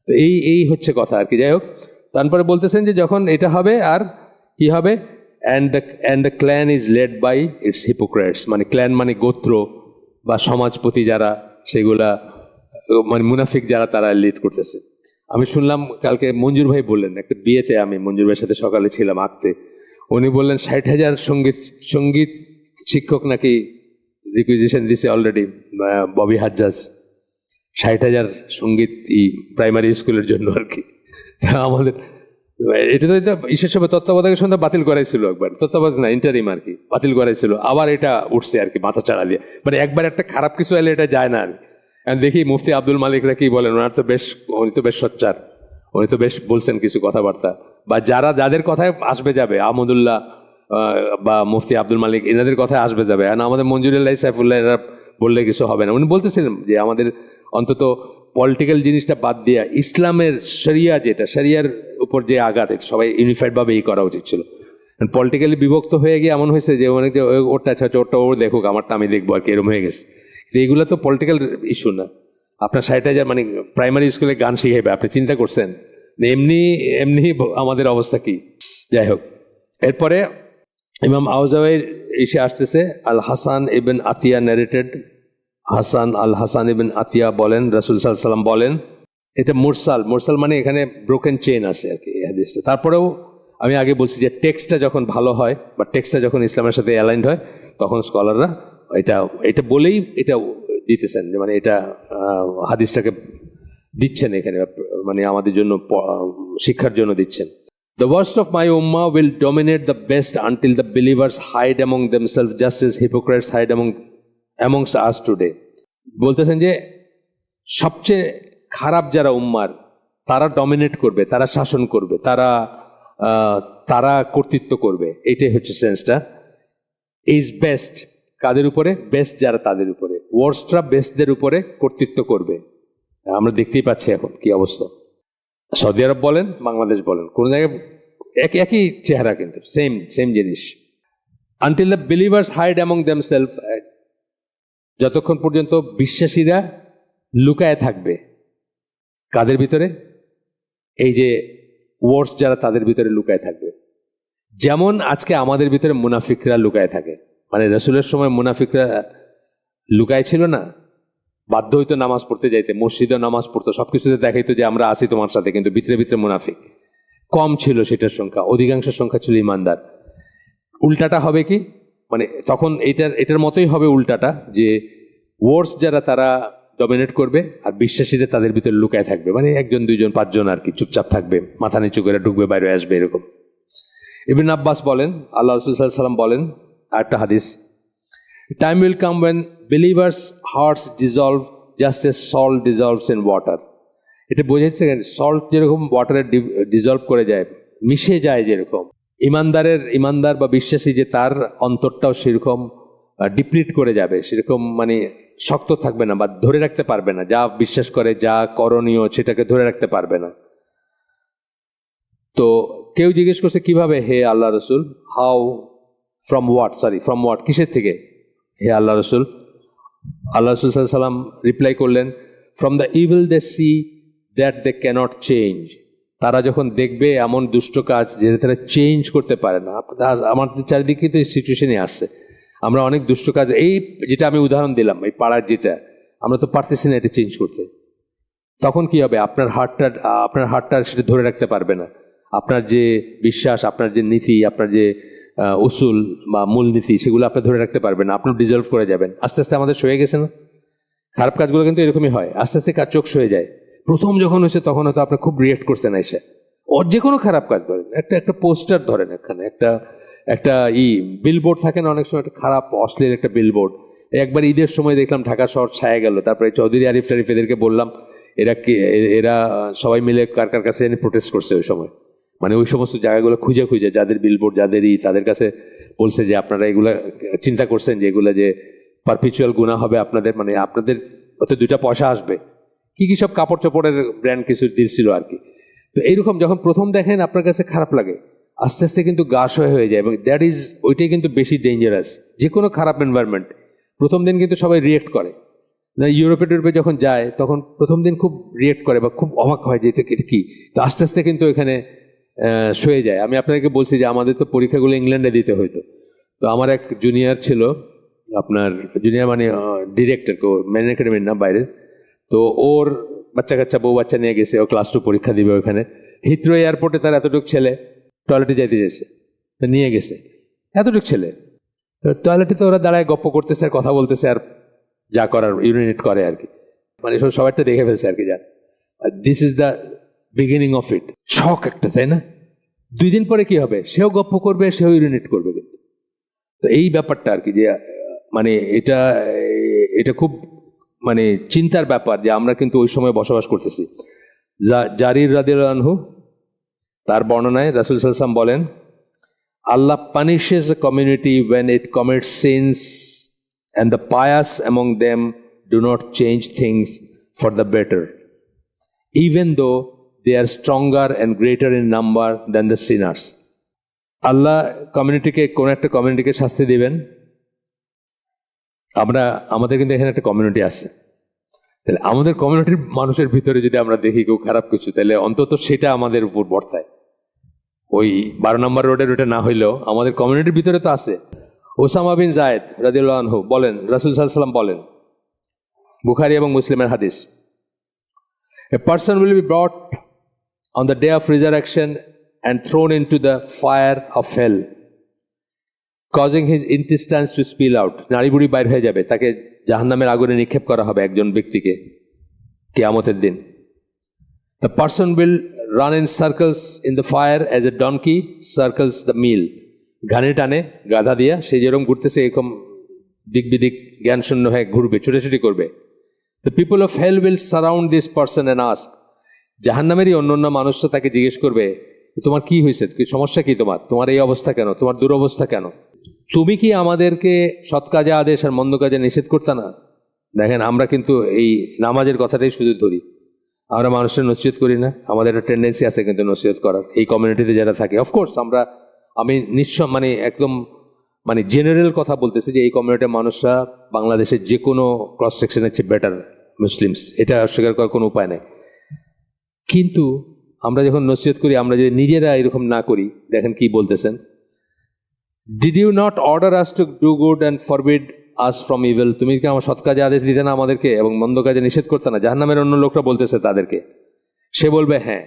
তো এই হচ্ছে কথা আর কি। যাই হোক, তারপরে বলতেছেন যে যখন এটা হবে আর কি হবে, and the clan is led by its hypocrites, মানে ক্ল্যান মানে গোত্র বা সমাজপতি যারা, সেগুলা মানে মুনাফিক যারা, তারা লিড করতেছে। আমি শুনলাম কালকে মঞ্জুর ভাই বললেন একটা বিয়েতে, আমি মঞ্জুর ভাইয়ের সাথে সকালে ছিলাম আঁকতে, উনি বললেন 60,000 সঙ্গীত শিক্ষক নাকি রিকুইজিশন দিছে অলরেডি ববি হাজ্জাজ, 60,000 সঙ্গীত প্রাইমারি স্কুলের জন্য আর কি। আমাদের এটা তো ঈশ্বর সভা তত্ত্বাবধায়কের সন্ধ্যা বাতিল করাইছিল একবার, তত্ত্বাবধায়ক না ইন্টারিম আর কি, বাতিল করাইছিল, আবার এটা উঠছে আর কি মাথা চাড়া দিয়ে। মানে একবার একটা খারাপ কিছু এলে এটা যায় না আর কি। দেখি মুফতি আব্দুল মালিকরা কি বলেন, উনি তো বেশ সোচ্চার, উনি তো বেশ বলছেন কিছু কথাবার্তা, বা যাদের কথায় আসবে যাবে, আহমদুল্লাহ বা মুফতি আব্দুল মালিক এনাদের কথায় আসবে যাবে, আর আমাদের মঞ্জুরুল্লাহ সাইফুল্লাহ এরা বললে কিছু হবে না। উনি বলতেছিলেন যে আমাদের অন্তত পলিটিক্যাল জিনিসটা বাদ দিয়ে ইসলামের শরিয়া, যেটা শরিয়ার উপর যে আঘাত, সবাই ইউনিফাইড ভাবে করা উচিত ছিল। পলিটিক্যালি বিভক্ত হয়ে গিয়ে এমন হয়েছে যে অনেক ওরটা ওরটা ওর দেখুক, আমারটা আমি দেখবো আর কি, এরকম হয়ে গেছে। এইগুলো তো পলিটিক্যাল ইস্যু না। আপনার 60,000 মানে প্রাইমারি স্কুলে গান শিখাইবে, আপনি চিন্তা করছেন? এমনি আমাদের অবস্থা কি? যাই হোক, এরপরে ইমাম আউজাওয়াই এসে আসতেছে, আল হাসান ইবন আতিয়া ন্যারেটেড, হাসান ইবন আতিয়া বলেন রাসূল সাল্লাল্লাহু আলাইহি ওয়াসাল্লাম বলেন, এটা মুরসাল মানে এখানে ব্রোকেন চেইন আছে আর কি এই হাদিসটা। তারপরেও আমি আগে বলছি যে টেক্সটটা যখন ভালো হয় বা টেক্সটটা যখন ইসলামের সাথে অ্যালাইন্ড হয়, তখন স্কলাররা এটা বলেই এটা দিতেছেন, যে মানে এটা হাদিসটাকে দিচ্ছেন এখানে, মানে আমাদের জন্য শিক্ষার জন্য দিচ্ছেন। The worst of my ummah will dominate the best until the believers hide among themselves just as hypocrites hide amongst us today. বলতেছেন যে সবচেয়ে খারাপ যারা উম্মার, তারা ডমিনেট করবে, তারা শাসন করবে, তারা কর্তৃত্ব করবে, এটাই হচ্ছে সেন্সটা। ইজ বেস্ট কাদের উপরে? বেস্ট যারা, তাদের উপরে। ওয়ার্স্টরা বেস্টদের উপরে কর্তৃত্ব করবে। আমরা দেখতেই পাচ্ছি এখন কি অবস্থা। সৌদি আরব বলেন, বাংলাদেশ বলেন, কোন জায়গায় একই চেহারা, কিন্তু সেম জিনিস। Until the believers hide among themselves, যতক্ষণ পর্যন্ত বিশ্বাসীরা লুকায় থাকবে কাদের ভিতরে? এই যে ওয়ার্স যারা, তাদের ভিতরে লুকায় থাকবে। যেমন আজকে আমাদের ভিতরে মুনাফিকরা লুকায় থাকে, মানে রাসূলের সময় মুনাফিকরা লুকায় ছিল না, বাধ্য হইতো নামাজ পড়তে যাইতে, মসজিদে নামাজ পড়তো, সবকিছুতে দেখাইতো যে আমরা আছি তোমার সাথে, কিন্তু ভিতরে ভিতরে মুনাফিক। কম ছিল সেটার সংখ্যা, অধিকাংশ সংখ্যা ছিল ইমানদার। উল্টাটা হবে কি, মানে তখন এটার মতোই হবে উল্টাটা, যে ওয়ার্স যারা তারা ডমিনেট করবে আর বিশ্বাসীরা তাদের ভিতরে লুকায় থাকবে, মানে 1 2 5 জন আর কি, চুপচাপ থাকবে, মাথা নিচু করে ঢুকবে, বাইরে আসবে, এরকম। ইবনে আব্বাস বলেন, আল্লাহ রাসূল সাল্লাল্লাহু আলাইহি ওয়াসাল্লাম বলেন আরেকটা হাদিস, time will come when believers hearts dissolve just as salt dissolves in water. এটা বোঝাচ্ছে সল্ট যেরকম ওয়াটারে ডিজলভ করে যায়, মিশে যায়, যেরকম ইমানদার বা বিশ্বাসী যে তার অন্তরটাও সেরকম ডিপ্লিট করে যাবে, সেরকম মানে শক্ত থাকবে না বা ধরে রাখতে পারবে না, যা বিশ্বাস করে, যা করণীয় সেটাকে ধরে রাখতে পারবে না। তো কেউ জিজ্ঞেস করছে কিভাবে, হে আল্লাহ রসুল, ফ্রম হোয়াট, কিসের থেকে হে আল্লাহ রসুল? আল্লাহ রসুল সাল্লাল্লাহু আলাইহি ওয়াসাল্লাম রিপ্লাই করলেন, from the evil they see that they cannot change. তারা যখন দেখবে এমন দুষ্ট কাজ যেটা তারা চেঞ্জ করতে পারে না। আমাদের চারিদিকে তো এই সিচুয়েশনই আসছে, আমরা অনেক দুষ্ট কাজ, এই যেটা আমি উদাহরণ দিলাম, এই পাড়ার যেটা, আমরা তো পারতেছি না এটা চেঞ্জ করতে। তখন কি হবে? আপনার হার্টটা সেটা ধরে রাখতে পারবে না। আপনার যে বিশ্বাস, আপনার যে নীতি, আপনার যে উসুল বা মূলনীতি, সেগুলো আপনি ধরে রাখতে পারবেন না, আপনি ডিজলভ করে যাবেন। আস্তে আস্তে আমাদের সয়ে গেছে না? খারাপ কাজগুলো কিন্তু এরকমই হয়, আস্তে আস্তে চোখ সয়ে যায়। প্রথম যখন হয়েছে তখন হয়তো আপনি খুব রিয়েক্ট করছেন এসে, ওর যে কোনো খারাপ কাজ ধরেন, একটা পোস্টার ধরেন, এখানে একটা বিলবোর্ড থাকে না অনেক সময়, একটা খারাপ অশ্লীল একটা বিলবোর্ড। একবার ঈদের সময় দেখলাম ঢাকা শহর ছায়া গেল, তারপরে চৌধুরী আরিফ টারিফ এদেরকে বললাম, এরা সবাই মিলে কার কার কাছে জানি প্রোটেস্ট করছে ওই সময়, মানে ওই সমস্ত জায়গাগুলো খুঁজে খুঁজে যাদের বিলবোর্ড যাদেরই তাদের কাছে বলছে যে আপনারা এগুলা চিন্তা করছেন যে এগুলা যে পারপিচুয়াল গুণা হবে আপনাদের, মানে আপনাদের ওতে 2টা পয়সা আসবে, কি কি সব কাপড় চোপড়ের ব্র্যান্ড কিছু দিয়েছিল আর কি। তো এইরকম যখন প্রথম দেখেন আপনার কাছে খারাপ লাগে, আস্তে আস্তে কিন্তু গা সয় হয়ে যায়, এবং দ্যাট ইজ ওইটাই কিন্তু বেশি ডেঞ্জারাস। যে কোনো খারাপ এনভায়রনমেন্ট প্রথম দিন কিন্তু সবাই রিয়েক্ট করে, ইউরোপে টোরোপে যখন যায় তখন প্রথম দিন খুব রিয়েক্ট করে বা খুব অবাক হয় যে এটা কি, তো আস্তে আস্তে কিন্তু এখানে সয়ে যায়। আমি আপনাদেরকে বলছি যে আমাদের তো পরীক্ষাগুলো ইংল্যান্ডে দিতে হইতো, তো আমার এক জুনিয়র ছিল, আপনার জুনিয়র মানে ডিরেক্টর, ম্যান একাডেমির না বাইরের, তো ওর বাচ্চা কাচ্চা বউ বাচ্চা নিয়ে গেছে, ও ক্লাস 2 পরীক্ষা দিবে ওখানে, হিথ্রো এয়ারপোর্টে তার এতটুকু ছেলে টয়লেটে যাইতে যাচ্ছে, তো নিয়ে গেছে এতটুকু ছেলে, তো টয়লেটে তো ওরা দাঁড়ায় গপ্প করতেছে আর কথা বলতেছে আর যা করার ইউরিনেট করে আর কি, মানে সবাইটা দেখে ফেলছে আর কি। যা this is the beginning of it, শখ একটা, তাই না? 2 দিন পরে কি হবে, সেও গপ্প করবে, সেও ইউরিনেট করবে, কিন্তু তো এই ব্যাপারটা আর কি, যে মানে এটা খুব মানে চিন্তার ব্যাপার যে আমরা কিন্তু ওই সময় বসবাস করতেছি। জারির রাদিয়াল্লাহু আনহু তার বর্ণনায় রাসূল সাল্লাল্লাহু আলাইহি ওয়াসাল্লাম বলেন, আল্লাহ punishes a community when it commits sins and the pious among them do not change things for the better, even though they are stronger and greater in number than the sinners. আল্লাহ কোন একটা কমিউনিটিকে শাস্তি দিবেন, আমাদের কিন্তু এখানে একটা community আছে, তাহলে আমাদের কমিউনিটির মানুষের ভিতরে যদি আমরা দেখি কেউ খারাপ কিছু, তাহলে অন্তত সেটা আমাদের উপর বর্তায়। ওই 12 নম্বর রোডের ওটা না হইলেও আমাদের কমিউনিটির ভিতরে তো আছে। ওসামা বিন যায়েদ রাদিয়াল্লাহু আনহু বলেন, রাসূল সাল্লাল্লাহু আলাইহি ওয়াসাল্লাম বলেন, বুখারী এবং মুসলিমের হাদিস, a person will be brought on the day of resurrection and thrown into the fire of hell, causing his intestines to spill out. নাড়ি বুড়ি বাইর হয়ে যাবে, তাকে জাহান্নামের আগুনে নিক্ষেপ করা হবে একজন ব্যক্তিকে কিয়ামতের দিন। The person will run in circles in the fire as a donkey circles the meal. ঘানি টানে গাধা দিয়া, সে যেরকম ঘুরতেছে এরকম দিক বিদিক জ্ঞান শূন্য হয়ে ঘুরবে, ছুটাছুটি করবে। The people of hell will surround this person and ask. জাহান্নামেরই অন্য মানুষরা তাকে জিজ্ঞেস করবে, তোমার কি হয়েছে, কি সমস্যা, কি তোমার এই অবস্থা কেন, তোমার দুরবস্থা কেন, তুমি কি আমাদেরকে সৎ কাজে আদেশ আর মন্দ কাজে নিষেধ করতে না? দেখেন আমরা কিন্তু এই নামাজের কথাটাই শুধু ধরি, আমরা মানুষের নসিহত করি না, আমাদের একটা টেন্ডেন্সি আছে কিন্তু নসিহত করার, এই কমিউনিটিতে যারা থাকে। অফকোর্স আমি নিশ্চয় মানে একদম মানে জেনারেল কথা বলতেছি যে এই কমিউনিটির মানুষরা বাংলাদেশের যে কোনো ক্রস সেকশনের চেয়ে বেটার মুসলিমস, এটা অস্বীকার করার কোনো উপায় নেই। কিন্তু আমরা যখন নসিহত করি, আমরা যদি নিজেরা এরকম না করি, দেখেন কি বলতেছেন, did you not order us to do good and forbid us from evil? তুমি কি আমার সৎ কাজে আদেশ দিতে না আমাদেরকে এবং মন্দ কাজে নিষেধ করতে না? জাহান্নামের অন্য লোকরা বলতেছে তাদেরকে, সে বলবে হ্যাঁ,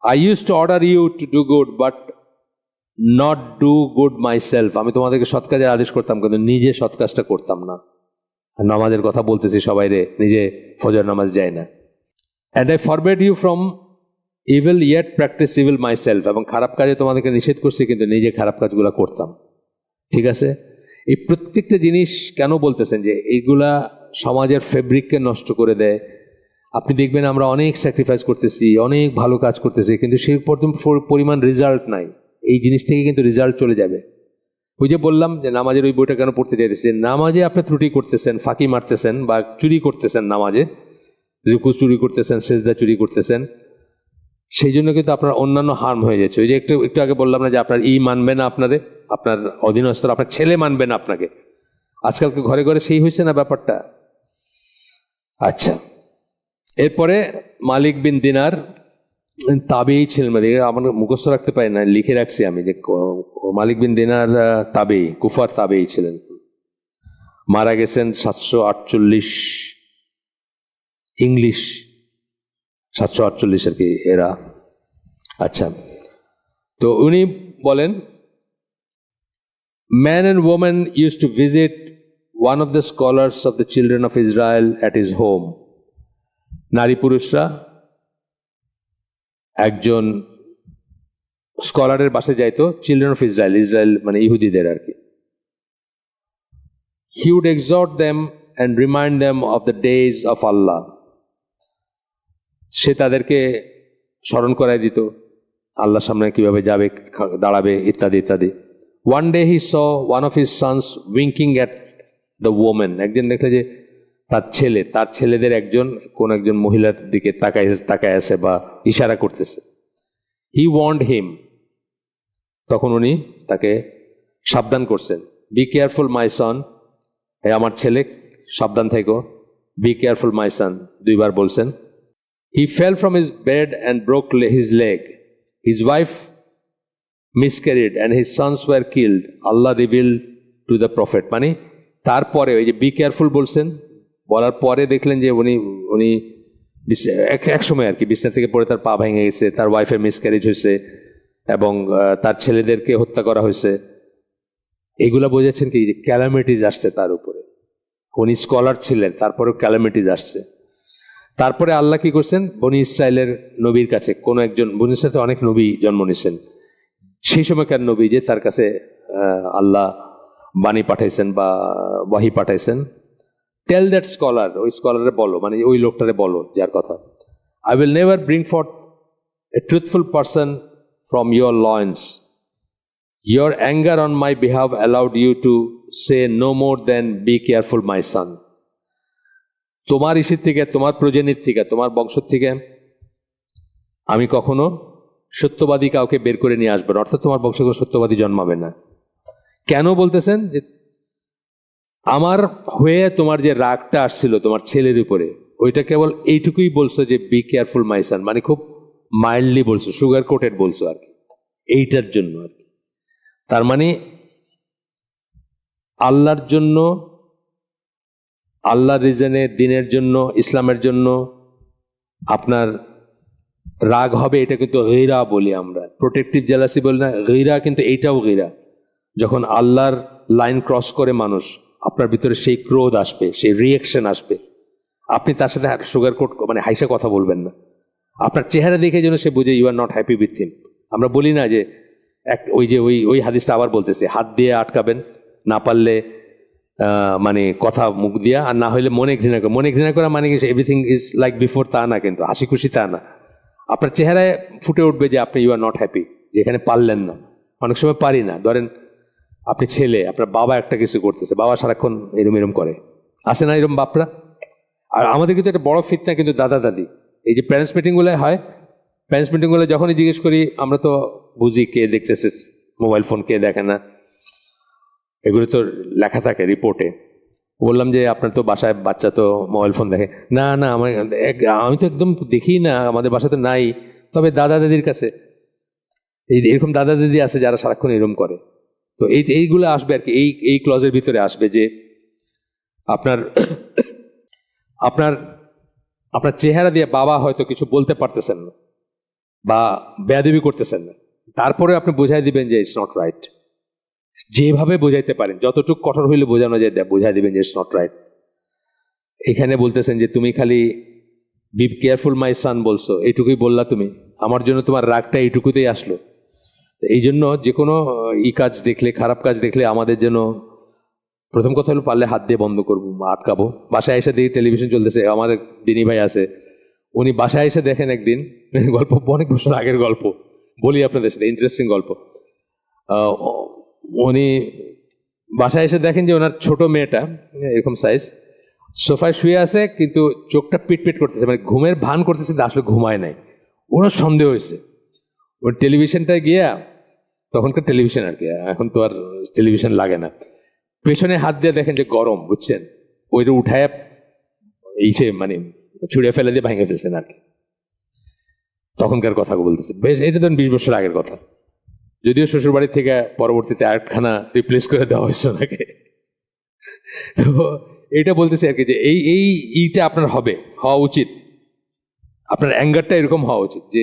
I use to order you to do good but not do good myself. আমি তোমাদেরকে সৎ কাজের আদেশ করতাম কিন্তু নিজে সৎ কাজটা করতাম না। আর নামাজের কথা বলতেছি সবাই রে, নিজে ফজর নামাজ যায় না। And I forbid you from evil yet practice evil myself. এবং খারাপ কাজে তোমাদেরকে নিষেধ করছি কিন্তু নিজে খারাপ কাজগুলো করতাম। ঠিক আছে, এই প্রত্যেকটা জিনিস কেন বলতেছেন যে এইগুলা সমাজের ফেব্রিককে নষ্ট করে দেয়। আপনি দেখবেন আমরা অনেক স্যাক্রিফাইস করতেছি, অনেক ভালো কাজ করতেছি, কিন্তু সেই পরিমাণ রেজাল্ট নাই। এই জিনিস থেকে কিন্তু রেজাল্ট চলে যাবে। ওই যে বললাম যে নামাজের ওই বইটা কেন পড়তে চাইতেছেন, নামাজে আপনি ত্রুটি করতেছেন, ফাঁকি মারতেছেন বা চুরি করতেছেন, নামাজে রুকু চুরি করতেছেন, সেজদা চুরি করতেছেন, সেই জন্য কিন্তু আপনার অন্যান্য হার্ম হয়ে যাচ্ছে। ওই যে একটু আগে বললাম না যে আপনার মানবে না, আপনার অধীনস্থ আপনার ছেলে মানবে না আপনাকে। আজকালকে ঘরে ঘরে সেই হয়েছে না ব্যাপারটা। আচ্ছা, এরপরে মালিক বিন দিনার তাবেই ছিলেন, আমার মুখস্থ রাখতে পারি না, লিখে রাখছি আমি যে মালিক বিন দিনার তাবেই, কুফার তাবেই ছিলেন, মারা গেছেন 748 ইংলিশ, 748 আর কি এরা। আচ্ছা, তো উনি বলেন, man and woman use to visit one of the scholars of the children of Israel at his home. নারী পুরুষরা একজন স্কলারের বাসায় যাইতো, চিলড্রেন অফ ইসরায়েল, ইসরায়েল মানে ইহুদিদের আর কি। He would exhort them and remind them of the days of Allah. সে তাদেরকে স্মরণ করাই দিত আল্লাহর সামনে কিভাবে যাবে, দাঁড়াবে, ইত্যাদি ইত্যাদি। One day he saw one of his sons winking at the woman. একদিন দেখে যে তার ছেলেদের কোন একজন মহিলার দিকে তাকায় আছে বা ইশারা করতেছে। He warned him. তখন উনি তাকে সাবধান করছেন, বি কেয়ারফুল মাই সন, হে আমার ছেলে সাবধান থেকো, বি কেয়ারফুল মাই সন 2 বার বলছেন। He fell from his bed and broke his leg. His wife miscarried and his sons were killed. Allah revealed to the prophet. মানে তারপরে ওই যে বি কেয়ারফুল বলছেন, বলার পরে দেখলেন যে উনি এক সময় আর কি বিছনা থেকে পড়ে তার পা ভেঙে গেছে, তার ওয়াইফের মিসক্যারেজ হয়েছে এবং তার ছেলেদেরকে হত্যা করা হয়েছে। এগুলা বোঝাচ্ছেন কি যে ক্যালামিটিজ আসছে তার উপরে। উনি স্কলার ছিলেন, তারপরেও ক্যালামিটিজ আসছে। তারপরে আল্লাহ কি করছেন, বনি ইসরায়েলের নবীর কাছে কোনো একজন, বনি ইসরায়েলে অনেক নবী জন্ম নিয়েছেন, সেই সময়কার নবী যে তার কাছে আল্লাহ বাণী পাঠাইছেন বা ওয়াহি পাঠাইছেন। টেল দ্যাট স্কলার, ওই স্কলারে বলো, মানে ওই লোকটারে বলো যার কথা, I will never bring forth a truthful person from your loins. Your anger on my behalf allowed you to say no more than be careful my son. তোমার ইসির থেকে, তোমার প্রজেনির থেকে, তোমার বংশ থেকে আমি কখনো সত্যবাদী কাউকে বের করে নিয়ে আসবো না, অর্থাৎ তোমার বংশে কোনো সত্যবাদী জন্মাবে না। কেন বলতেছেন যে আমার হয়ে তোমার যে রাগটা আসছিল তোমার ছেলের উপরে, ওইটা কেবল এইটুকুই বলছো যে বি কেয়ারফুল মাই সন, মানে খুব মাইল্ডলি বলছো, সুগার কোটেড বলছো আর কি, এইটার জন্য আর কি। তার মানে আল্লাহর জন্য, আল্লাহর রিজনে, দিনের জন্য, ইসলামের জন্য আপনার রাগ হবে, এটা কিন্তু গীরা বলি আমরা, প্রোটেক্টিভ জেলাসি বলি না, গীরা কিন্তু এইটাও গীরা। যখন আল্লাহর লাইন ক্রস করে মানুষ, আপনার ভিতরে সেই ক্রোধ আসবে, সেই রিয়েকশন আসবে, আপনি তার সাথে সুগার কোট মানে হাইসা কথা বলবেন না। আপনার চেহারা দেখে যেন সে বুঝে you are not happy with him. আমরা বলি না যে ওই হাদিসটা আবার বলতেছে, হাত দিয়ে আটকাবেন, না পারলে মানে কথা মুখ দিয়া, আর না হলে মনে ঘৃণা করা। মনে ঘৃণা করা মানে এভরিথিং ইজ লাইক বিফোর, তা না, কিন্তু হাসি খুশি তা না। আপনার চেহারায় ফুটে উঠবে যে আপনি ইউ আর নট হ্যাপি, যেখানে পারলেন না। অনেক সময় পারি না, ধরেন আপনি ছেলে, আপনার বাবা একটা কিছু করতেছে, বাবা সারাক্ষণ এরম করে, আসে না এরম বাপরা। আর আমাদের কিন্তু একটা বড় ফিতনা কিন্তু দাদা দাদি, এই যে প্যারেন্টস মিটিংগুলো হয়, প্যারেন্টস মিটিংগুলো যখনই জিজ্ঞেস করি, আমরা তো বুঝি কে দেখতেছে মোবাইল ফোন, কে দেখে না, এগুলো তো লেখা থাকে রিপোর্টে। বললাম যে আপনার তো বাসায় বাচ্চা তো মোবাইল ফোন দেখে না? না, আমি তো একদম দেখি না, আমাদের বাসায় তো নাই, তবে দাদা দাদির কাছে এরকম দাদা দাদি আছে যারা সারাক্ষণ এরকম করে। তো এইগুলো আসবে আর কি, এই ক্লজের ভিতরে আসবে যে আপনার আপনার আপনার চেহারা দিয়ে বাবা হয়তো কিছু বলতে পারতেছেন না বা বেয়াদবি করতেছেন না, তারপরে আপনি বোঝাই দিবেন যে ইটস নট রাইট। যেভাবে বোঝাইতে পারেন, যতটুকু কঠোর হইলে বোঝানো যায় বোঝাই দিবেন যে ইটস নট রাইট। এখানে বলতেছেন যে তুমি খালি বি কেয়ারফুল মাই সান বলছো, এইটুকুই বললা তুমি, আমার জন্য তোমার রাগটা এইটুকুতেই আসলো। এই জন্য যে কোনো কাজ দেখলে, খারাপ কাজ দেখলে আমাদের যেন প্রথম কথা হলো পারলে হাত দিয়ে বন্ধ করবো, আটকাবো। বাসায় এসে দেখি টেলিভিশন চলতেছে, আমার দিনী ভাই আছে, উনি বাসায় এসে দেখেন একদিন, গল্প অনেক বছর আগের গল্প বলি আপনাদের সাথে, ইন্টারেস্টিং গল্প। উনি বাসায় এসে দেখেন যে ওনার ছোট মেয়েটা এরকম সাইজ সোফায় শুয়ে আছে, কিন্তু চোখটা পিটপিট করতেছে, মানে ঘুমের ভান করতেছে, আসলে ঘুমায় নাই। ওনার সন্দেহ হয়েছে, ওর টেলিভিশনটায় গিয়া, তখনকার টেলিভিশন আর কি, এখন তো আর টেলিভিশন লাগে না, পেছনে হাত দিয়ে দেখেন যে গরম, বুঝছেন, ওইটা উঠায় মানে ছুঁড়ে ফেলে দিয়ে ভেঙে ফেলছেন আর কি। তখনকার কথা বলতেছে, এটা ধরুন 20 বছর আগের কথা, যদিও শ্বশুর বাড়ি থেকে পরবর্তীতে আরেকখানা রিপ্লেস করে দেওয়া হয়েছে ওনাকে। তো এইটা বলতেছে আর কি যে এইটা আপনার হওয়া উচিত, আপনার অ্যাঙ্গারটা এরকম হওয়া উচিত যে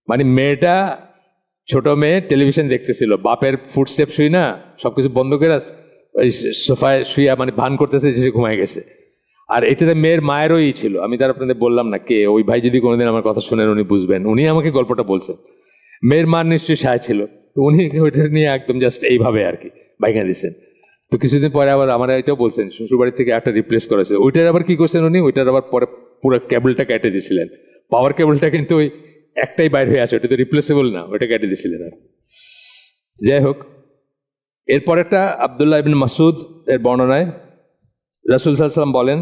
মানে মেয়েটা, ছোট মেয়ে টেলিভিশন দেখতেছিল, বাপের ফুটস্টেপ শুই না, সবকিছু বন্ধ করে ওই সোফায় শুইয়া মানে ভান করতেছে যে সে ঘুমায় গেছে, আর এটাতে মেয়ের মায়েরই ছিল, আমি তার আপনাদের বললাম না কে, ওই ভাই যদি কোনোদিন আমার কথা শুনেন উনি বুঝবেন, উনি আমাকে গল্পটা বলছেন। মেয়ের মার নিশ্চয়ই সায় ছিল, তো উনি ওইটা নিয়ে একদম জাস্ট এইভাবে আর কি বাইকা দিচ্ছেন। তো কিছুদিন পরে আবার আমার এটাও বলছেন শ্বশুরবাড়ি থেকে একটা রিপ্লেস করেছে, ওইটার আবার কি করছেন উনি, ওইটার আবার পরে পুরো কেবলটা কেটে দিয়েছিলেন। পাওয়ার কেবলটা কিন্তু ওই একটাই বাইর হয়ে আছে, ওটা তো রিপ্লেসেবল না, ওইটা কেটে দিয়েছিলেন। আর যাই হোক, এরপর একটা আব্দুল্লাহ ইবনে মাসউদ এর বর্ণনায় রাসূল সাল্লাল্লাহু আলাইহি ওয়াসাল্লাম বলেন,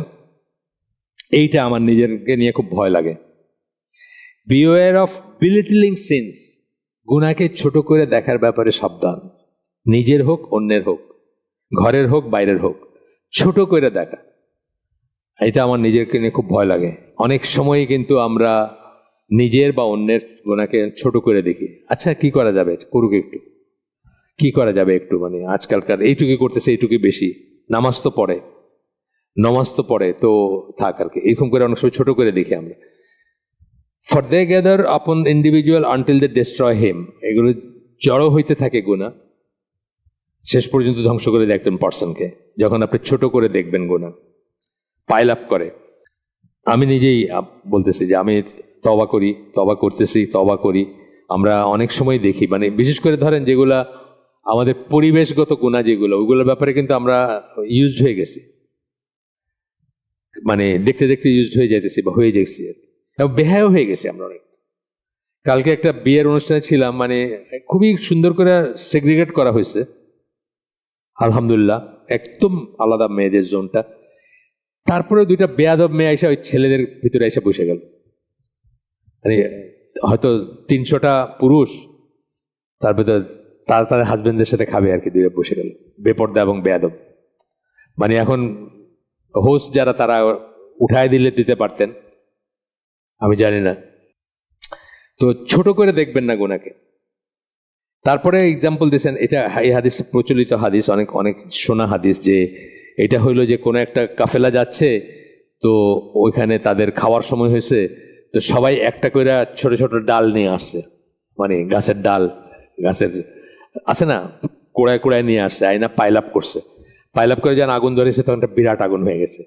এইটা আমার নিজেরকে নিয়ে খুব ভয় লাগে, বিওয়্যার অফ বিলিটলিং সিনস, গুনাহকে ছোট করে দেখার ব্যাপারে সাবধান। নিজের হোক, অন্যের হোক, ঘরের হোক, বাইরের হোক, ছোট করে দেখা, এটা আমার নিজেরকে নিয়ে খুব ভয় লাগে। অনেক সময়ই কিন্তু আমরা নিজের বা অন্যের গুনাহকে ছোট করে দেখি। আচ্ছা কি করা যাবে, করুক একটু, কি করা যাবে একটু, মানে আজকালকার এইটুকু করতেছে, এইটুকু বেশি, নামাজ তো পড়ে তো থাক আর কি, এরকম করে অনেক সময় ছোট করে দেখি আমরা। ফর দে গ্যাদার আপন ইন্ডিভিজুয়াল আনটিল দে ডিস্ট্রয় হিম, এগুলো জড়ো হইতে থাকে গুনাহ, শেষ পর্যন্ত ধ্বংস করে দেয় একজন পার্সনকে। যখন আপনি ছোট করে দেখবেন গুনাহ পাইল আপ করে। আমি নিজেই বলতেছি যে আমি তওবা করি। আমরা অনেক সময় দেখি, মানে বিশেষ করে ধরেন যেগুলা আমাদের পরিবেশগত গুনাহ যেগুলো, ওইগুলোর ব্যাপারে কিন্তু আমরা ইউজড হয়ে গেছি, মানে দেখতে দেখতে ইউজড হয়ে যাইতেছি বা হয়ে যাচ্ছি, এবং বেহায়ও হয়ে গেছি আমরা অনেক। কালকে একটা বিয়ের অনুষ্ঠানে ছিলাম, মানে খুবই সুন্দর করে সেগ্রিগেট করা হয়েছে, আলহামদুলিল্লাহ, একদম আলাদা মেয়েদের জোনটা। তারপরে দুইটা বেয়াদব মেয়ে এসে ওই ছেলেদের ভিতরে এসে বসে গেল, মানে হয়তো 300টা পুরুষ, তার ভিতরে তাদের হাজবেন্ডের সাথে খাবে আর কি, দুইটা বসে গেল, বেপর্দা এবং বেয়াদব। মানে এখন হোস্ট যারা, তারা উঠায় দিতে পারতেন, আমি জানি না। তো ছোট করে দেখবেন না গুনাহকে। তারপরে এক্সাম্পল দিয়েছেন, এটা এই হাদিস প্রচলিত হাদিস, অনেক অনেক শোনা হাদিস, যে এটা হইলো যে কোনো একটা কাফেলা যাচ্ছে, তো ওইখানে তাদের খাওয়ার সময় হয়েছে, তো সবাই একটা করে ছোট ছোট ডাল নিয়ে আসছে, মানে গাছের ডাল, গাছের আছে না, কোড়ায় কোড়ায় নিয়ে আসছে, আইনা পাইল আপ করে যখন আগুন ধরেছে, তখন একটা বিরাট আগুন হয়ে গেছে।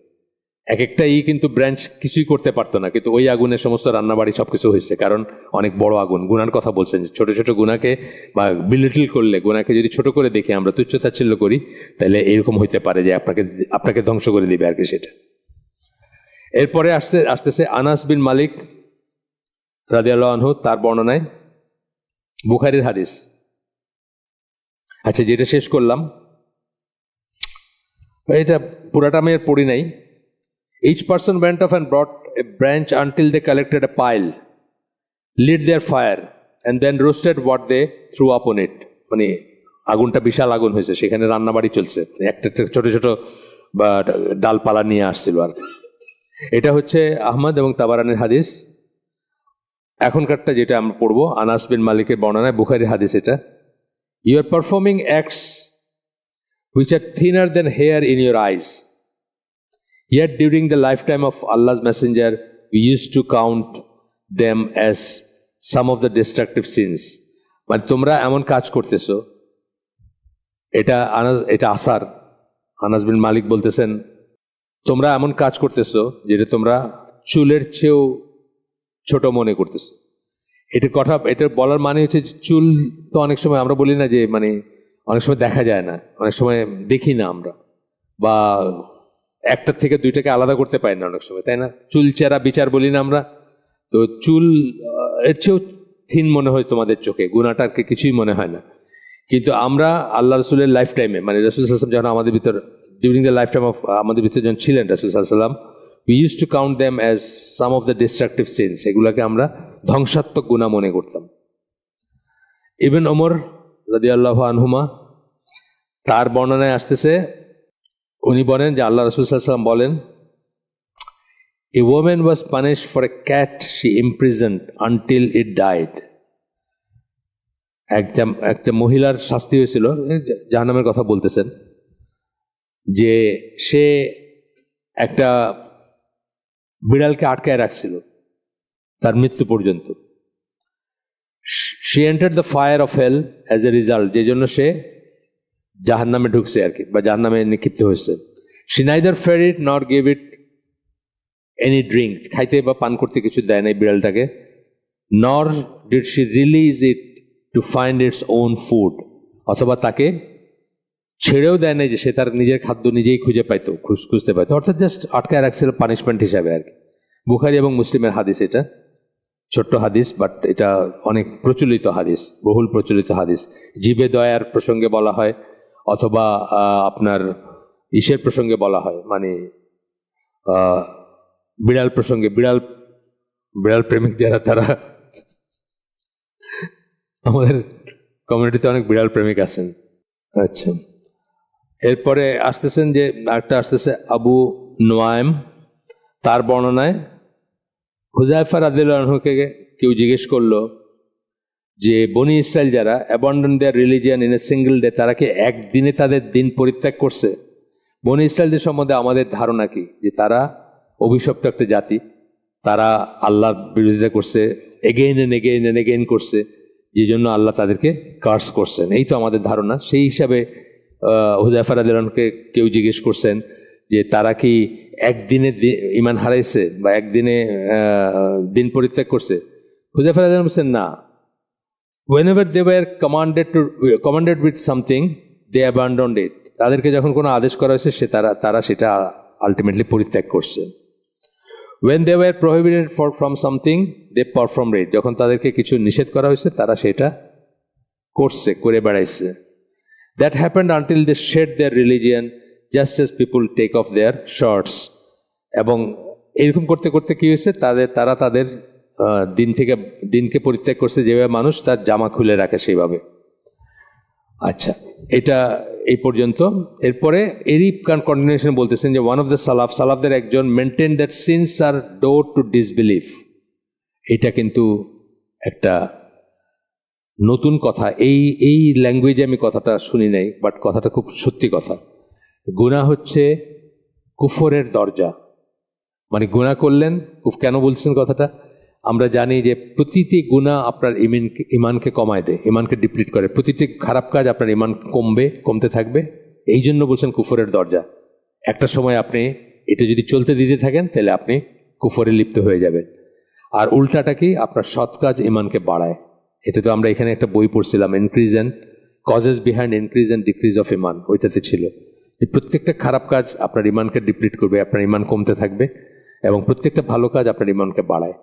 এক একটা কিন্তু ব্রাঞ্চ কিছুই করতে পারতো না, কিন্তু ওই আগুনে সমস্ত রান্নাবাড়ি সবকিছু হয়েছে, কারণ অনেক বড় আগুন। গুনার কথা বলছেন, ছোট ছোট গুনাহকে বা বিলিটল করলে, গুনাহকে যদি ছোট করে দেখি আমরা, তুচ্ছতাচ্ছিল্য করি, তাহলে এরকম হইতে পারে যে আপনাকে ধ্বংস করে দিবে আর কি সেটা। এরপরে আসতেছে আনাস বিন মালিক রাদিয়াল্লাহু আনহু, তার বর্ণনায়, বুখারীর হাদিস। আচ্ছা, যেটা শেষ করলাম, এটা পুরাটা আমি আর পড়ি নাই। Each person went off and brought a branch until they collected a pile, lit their fire, and then roasted what they threw upon it. মানে আগুনটা বিশাল আগুন হয়েছে, সেখানে রান্নাবাড়ি চলছে, একটা ছোট ছোট বা ডালপালা নিয়ে আসছিল আর। এটা হচ্ছে আহমদ এবং তাবারানির হাদিস। এখনকারটা যেটা আমরা পড়বো, আনাস বিন মালিকের বর্ণনায়, বুখারীর হাদিস এটা। You are performing acts which are thinner than hair in your eyes. Yet during the lifetime of Allah's Messenger, we used to count them as some of the destructive sins. মানে তোমরা এমন কাজ করতেছো, এটা আসার, আনাস বিন মালিক বলতেছেন, তোমরা এমন কাজ করতেছো যেটা তোমরা চুলের চেয়েও ছোট মনে করতেছো। এটা বলার মানে হচ্ছে, চুল তো অনেক সময় আমরা বলি না যে, মানে অনেক সময় দেখা যায় না, অনেক সময় দেখি না আমরা, বা একটার থেকে দুইটাকে আলাদা করতে পারি না অনেক সময়, তাই না? চুল চেরা বিচার বলি না আমরা, তো চুল এর চেয়েও থিন মনে হয় তোমাদের চোখে, গুনাহটাকে কিছুই মনে হয় না। কিন্তু আমরা আল্লাহ রসুলের লাইফ টাইমে, মানে রাসূল সাল্লাল্লাহু আলাইহি ওয়াসাল্লাম যখন আমাদের ভিতর, during the life time of আমাদের ভিতরে যখন ছিলেন রাসূল সাল্লাল্লাহু আলাইহি ওয়াসাল্লাম, we use to count them as some of the destructive sins, এগুলোকে আমরা ধ্বংসাত্মক গুনাহ মনে করতাম। ইবনে ওমর রাদিয়াল্লাহু আনহুমা, তার বর্ণনায় আসতেছে, উনি বলেন যে আল্লাহ রাসূল সাল্লাল্লাহু আলাইহি ওয়াসাল্লাম বলেন, a woman was punished for a cat she imprisoned until it died. একটা মহিলার শাস্তি হয়েছিল, জাহান্নামের কথা বলতেছেন, যে সে একটা বিড়ালকে আটকায় রাখছিল তার মৃত্যু পর্যন্ত। she entered the fire of hell as a result, যে জন্য সে জাহান্নামে ঢুকছে আর কি, বা জাহান্নামে নিক্ষিপ্ত হয়েছে। she neither fed it nor gave it any drink, খাইতে বা পান করতে কিছু দেয় নাই বিড়ালটাকে, নর did she release it to find its own food, অথবা তাকে ছেড়েও দেয় নাই যে সে তার নিজের খাদ্য নিজেই খুঁজে পাইতো, খুঁজতে পাইতো, অর্থাৎ জাস্ট আটকায় রাখছিল পানিশমেন্ট হিসাবে আর কি। বুখারী এবং মুসলিমের হাদিস, এটা ছোট্ট হাদিস, বাট এটা অনেক প্রচলিত হাদিস, বহুল প্রচলিত হাদিস। জীবে দয়ার প্রসঙ্গে বলা হয়, অথবা আপনার ইসের প্রসঙ্গে বলা হয়, মানে বিড়াল প্রসঙ্গে, বিড়াল প্রেমিক যারা, তারা আমাদের কমিউনিটিতে অনেক বিড়াল প্রেমিক আছেন। আচ্ছা, এরপরে আসতেছেন যে আরেকটা আসতেছে আবু নোয়াইম, তার বর্ণনায় হুযায়ফা রাদিয়াল্লাহু আনহুকে কেউ জিজ্ঞেস করলো যে বনি ইসরায়েল যারা abandon their religion in a single day, তারা কি একদিনে তাদের দিন পরিত্যাগ করছে? বনি ইসরায়েলদের সম্বন্ধে আমাদের ধারণা কি, যে তারা অভিশপ্ত একটা জাতি, তারা আল্লাহর বিরোধিতা করছে, again and again and again করছে, যে জন্য আল্লাহ তাদেরকে কার্স করছেন, এই তো আমাদের ধারণা। সেই হিসাবে হুযায়ফা রাদিয়াল্লাহু আনহুকে কেউ জিজ্ঞেস করছেন যে তারা কি একদিনে ইমান হারাইছে বা একদিনে দিন পরিত্যাগ করছে? হুযায়ফা রাদিয়াল্লাহু আনহু বলছেন না, whenever they were commanded with something, they abandoned it. তাদেরকে যখন কোনো আদেশ করা হয়েছে তারা সেটা আলটিমেটলি পরিত্যাগ করছে। when they were prohibited from something, they performed it. যখন তাদেরকে কিছু নিষেধ করা হয়েছে তারা সেটা করে বেড়াইছে। that happened until they shed their religion just as people take off their shirts. এবং এরকম করতে করতে কি হয়েছে, তারা তাদের দিনকে পরিত্যাগ করছে যেভাবে মানুষ তার জামা খুলে রাখে সেইভাবে। আচ্ছা, এটা এই পর্যন্ত। এরপরে এরই কন্টিনিউশন বলতেছেন যে ওয়ান অফ দ্য সালাফদের একজন maintain that sins are door to disbelieve. এটা কিন্তু একটা নতুন কথা, এই ল্যাঙ্গুয়েজে আমি কথাটা শুনি নাই, বাট কথাটা খুব সত্যি কথা। গুনাহ হচ্ছে কুফরের দরজা, মানে গুনাহ করলেন, কেন বলছেন কথাটা? আমরা জানি যে প্রতিটি গুনাহ আপনার ইমানকে কমায় দেয়, ইমানকে ডিপ্লিট করে। প্রতিটি খারাপ কাজ আপনার ইমান কমতে থাকবে, এই জন্য বলছেন কুফরের দরজা। একটা সময় আপনি এটা যদি চলতে দিতে থাকেন তাহলে আপনি কুফরে লিপ্ত হয়ে যাবেন। আর উল্টাটা কি, আপনার সৎ কাজ ইমানকে বাড়ায়। এটা তো আমরা এখানে একটা বই পড়ছিলাম, increase and causes behind increase and decrease of ইমান, ওইটাতে ছিল প্রত্যেকটা খারাপ কাজ আপনার ইমানকে ডিপ্লিট করবে, আপনার ইমান কমতে থাকবে, এবং প্রত্যেকটা ভালো কাজ আপনার ইমানকে বাড়ায়।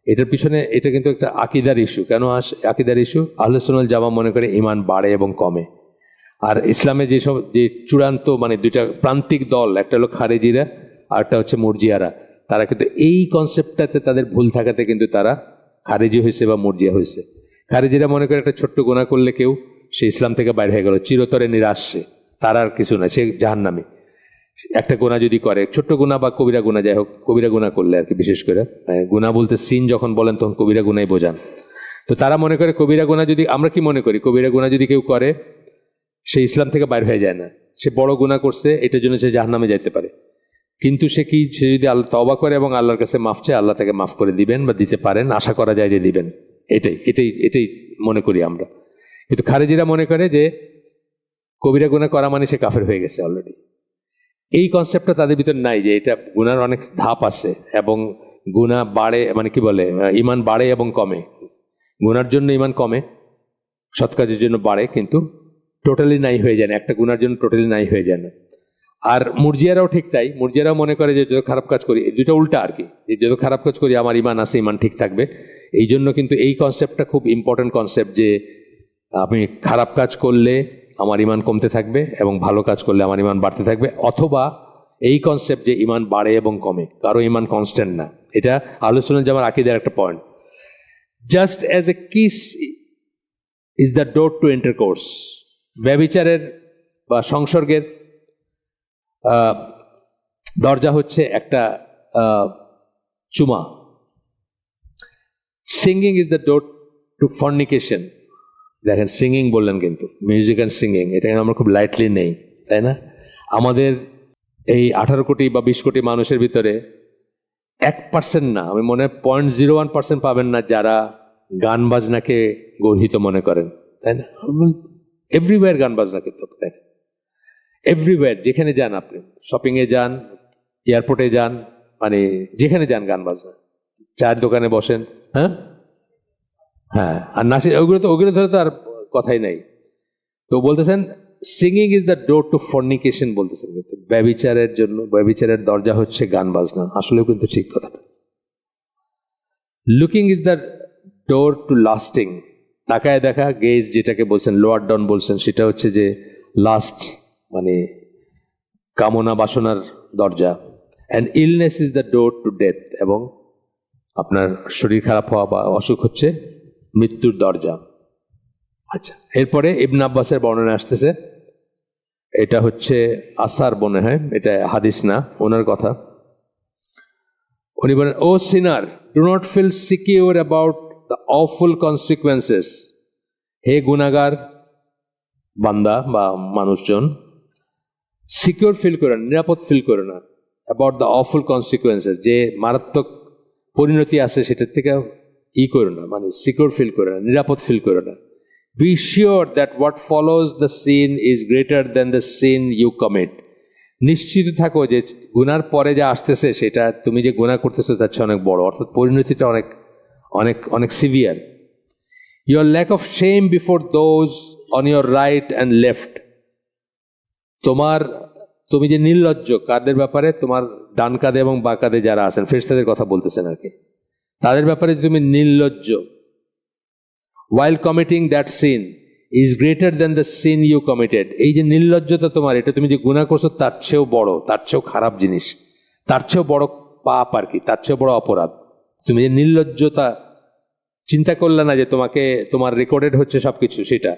এটার পিছনে এটা কিন্তু একটা আকিদার ইস্যু। কেন আকিদার ইস্যু? আহলে সুন্নাত জামা মনে করে ইমান বাড়ে এবং কমে। আর ইসলামে যে চূড়ান্ত, মানে দুইটা প্রান্তিক দল, একটা হলো খারেজিরা আর একটা হচ্ছে মুরজিয়ারা, তারা কিন্তু এই কনসেপ্টটাতে তাদের ভুল থাকাতে কিন্তু তারা খারেজি হয়েছে বা মুরজিয়া হয়েছে। খারেজিরা মনে করে একটা ছোট্ট গুনাহ করলে কেউ সে ইসলাম থেকে বাইরে হয়ে গেল, চিরতরে নিরাশ, তার আর কিছু না, সে জাহান্নামী। একটা গুনাহ যদি করে, ছোট্ট গুনাহ বা কবিরা গুনাহ, যাই হোক কবিরা গুনাহ করলে আর কি, বিশেষ করে গুনাহ বলতে সিন যখন বলেন তখন কবিরা গুনাহই বোঝান। তো তারা মনে করে কবিরা গুনাহ যদি, আমরা কি মনে করি, কবিরা গুনাহ যদি কেউ করে সে ইসলাম থেকে বাইরে হয়ে যায় না, সে বড় গুনাহ করছে এটার জন্য সে জাহান্নামে যাইতে পারে। কিন্তু সে যদি আল্লাহ তওবা করে এবং আল্লাহর কাছে মাফ চায়, আল্লাহ তাকে মাফ করে দিবেন বা দিতে পারেন, আশা করা যায় যে দিবেন। এটাই মনে করি আমরা। কিন্তু খারেজিরা মনে করে যে কবিরা গুনাহ করা মানে সে কাফের হয়ে গেছে অলরেডি। এই কনসেপ্টটা তাদের ভিতর নাই, যে এটা গুনার অনেক ধাপ আছে এবং গুনাহ বাড়ে, মানে কি বলে, ইমান বাড়ে এবং কমে। গুনার জন্য ইমান কমে, সৎ কাজের জন্য বাড়ে, কিন্তু টোটালি নাই হয়ে যায় না, একটা গুনার জন্য টোটালি নাই হয়ে যায় না। আর মুরজিয়ারাও ঠিক তাই, মুরজিয়ারাও মনে করে যে যত খারাপ কাজ করি, দুটো উল্টা আর কি, যে যত খারাপ কাজ করি আমার ইমান আছে, ইমান ঠিক থাকবে। এই জন্য কিন্তু এই কনসেপ্টটা খুব ইম্পর্টেন্ট কনসেপ্ট, যে আমি খারাপ কাজ করলে আমার ইমান কমতে থাকবে এবং ভালো কাজ করলে আমার ইমান বাড়তে থাকবে, অথবা এই কনসেপ্ট যে ইমান বাড়ে এবং কমে, কারো ইমান কনস্ট্যান্ট না। এটা আহলে সুন্নাত জামার আকীদার একটা point. Just as a kiss is the door to intercourse, ব্যভিচারের বা সংসর্গের দরজা হচ্ছে একটা চুমা। Singing is the door to fornication. দেখেন, সিঙ্গিং বললেন কিন্তু মিউজিক অ্যান্ড সিঙ্গিং, এটা আমরা খুব লাইটলি নেই, তাই না? আমাদের এই 18 কোটি বা 20 কোটি মানুষের ভিতরে 1% না, আমি মনে হয় 0.01% পাবেন না যারা গান বাজনাকে গর্হিত মনে করেন, তাই না? এভরিওয়্যার গান বাজনা কিন্তু, তাই না? এভরিওয়্যার, যেখানে যান আপনি, শপিংয়ে যান, এয়ারপোর্টে যান, মানে যেখানে যান গান বাজনা, চায়ের দোকানে বসেন, হ্যাঁ হ্যাঁ, আর নাচে ওগুলো ধরে তো আর কথাই নাই। তো বলতেছেন singing is the door to fornication, বলতেছেন কিন্তু ব্যভিচারের জন্য, ব্যভিচারের দরজা হচ্ছে গান বাজনা। আসলেও কিন্তু ঠিক কথা। Looking is the door two lasting, তাকায় দেখা, গেজ যেটাকে বলছেন, লোয়ার ডাউন বলছেন, সেটা হচ্ছে যে লাস্ট মানে কামনা বাসনার দরজা। And illness is the door to death, এবং আপনার শরীর খারাপ হওয়া বা অসুখ হচ্ছে মৃত্যুর দরজা। আচ্ছা, এরপরে ইবনে আব্বাসের বর্ণনা আসতেছে, এটা হচ্ছে আসার মনে হয়, এটা হাদিস না, ওনার কথা। উনি বলেন, O sinner, do not feel secure about the awful consequences. হে গুনাহগার বান্দা বা মানুষজন, সিকিউর ফিল করে না, নিরাপদ ফিল করে না, অ্যাবাউট দ্য অফুল কনসিকুয়েন্সেস, যে মারাত্মক পরিণতি আছে সেটার থেকে করো না, মানে সিকিউর ফিল করে না, নিরাপদ ফিল করে না। Be sure that what follows the sin is greater than the sin you commit. নিশ্চিত থাকো যে গুনার পরে যা আসতেছে সেটা, তুমি যে গুনাহ করতেছো তার চেয়ে অনেক বড়, অর্থাৎ পরিণতিটা অনেক অনেক অনেক severe. Your lack of shame before those on your right and left. তুমি যে নির্লজ্জ কাদের ব্যাপারে, তোমার ডান কাঁধে এবং বাঁ কাঁধে যারা আছেন, ফেরেশতাদের কথা বলতেছেন আর কি, তাদের ব্যাপারে তুমি নির্লজ্জ। while committing that sin is greater than the sin you committed. এই যে নির্লজ্জতা তোমার, এটা তুমি যে গুনাহ করছো তার চেয়েও বড়, তার চেয়েও খারাপ জিনিস, তার চেয়েও বড় পাপ আর কি, তার চেয়েও বড় অপরাধ। তুমি যে নির্লজ্জতা চিন্তা করলে না যে তোমাকে, তোমার রেকর্ডেড হচ্ছে সবকিছু সেটা।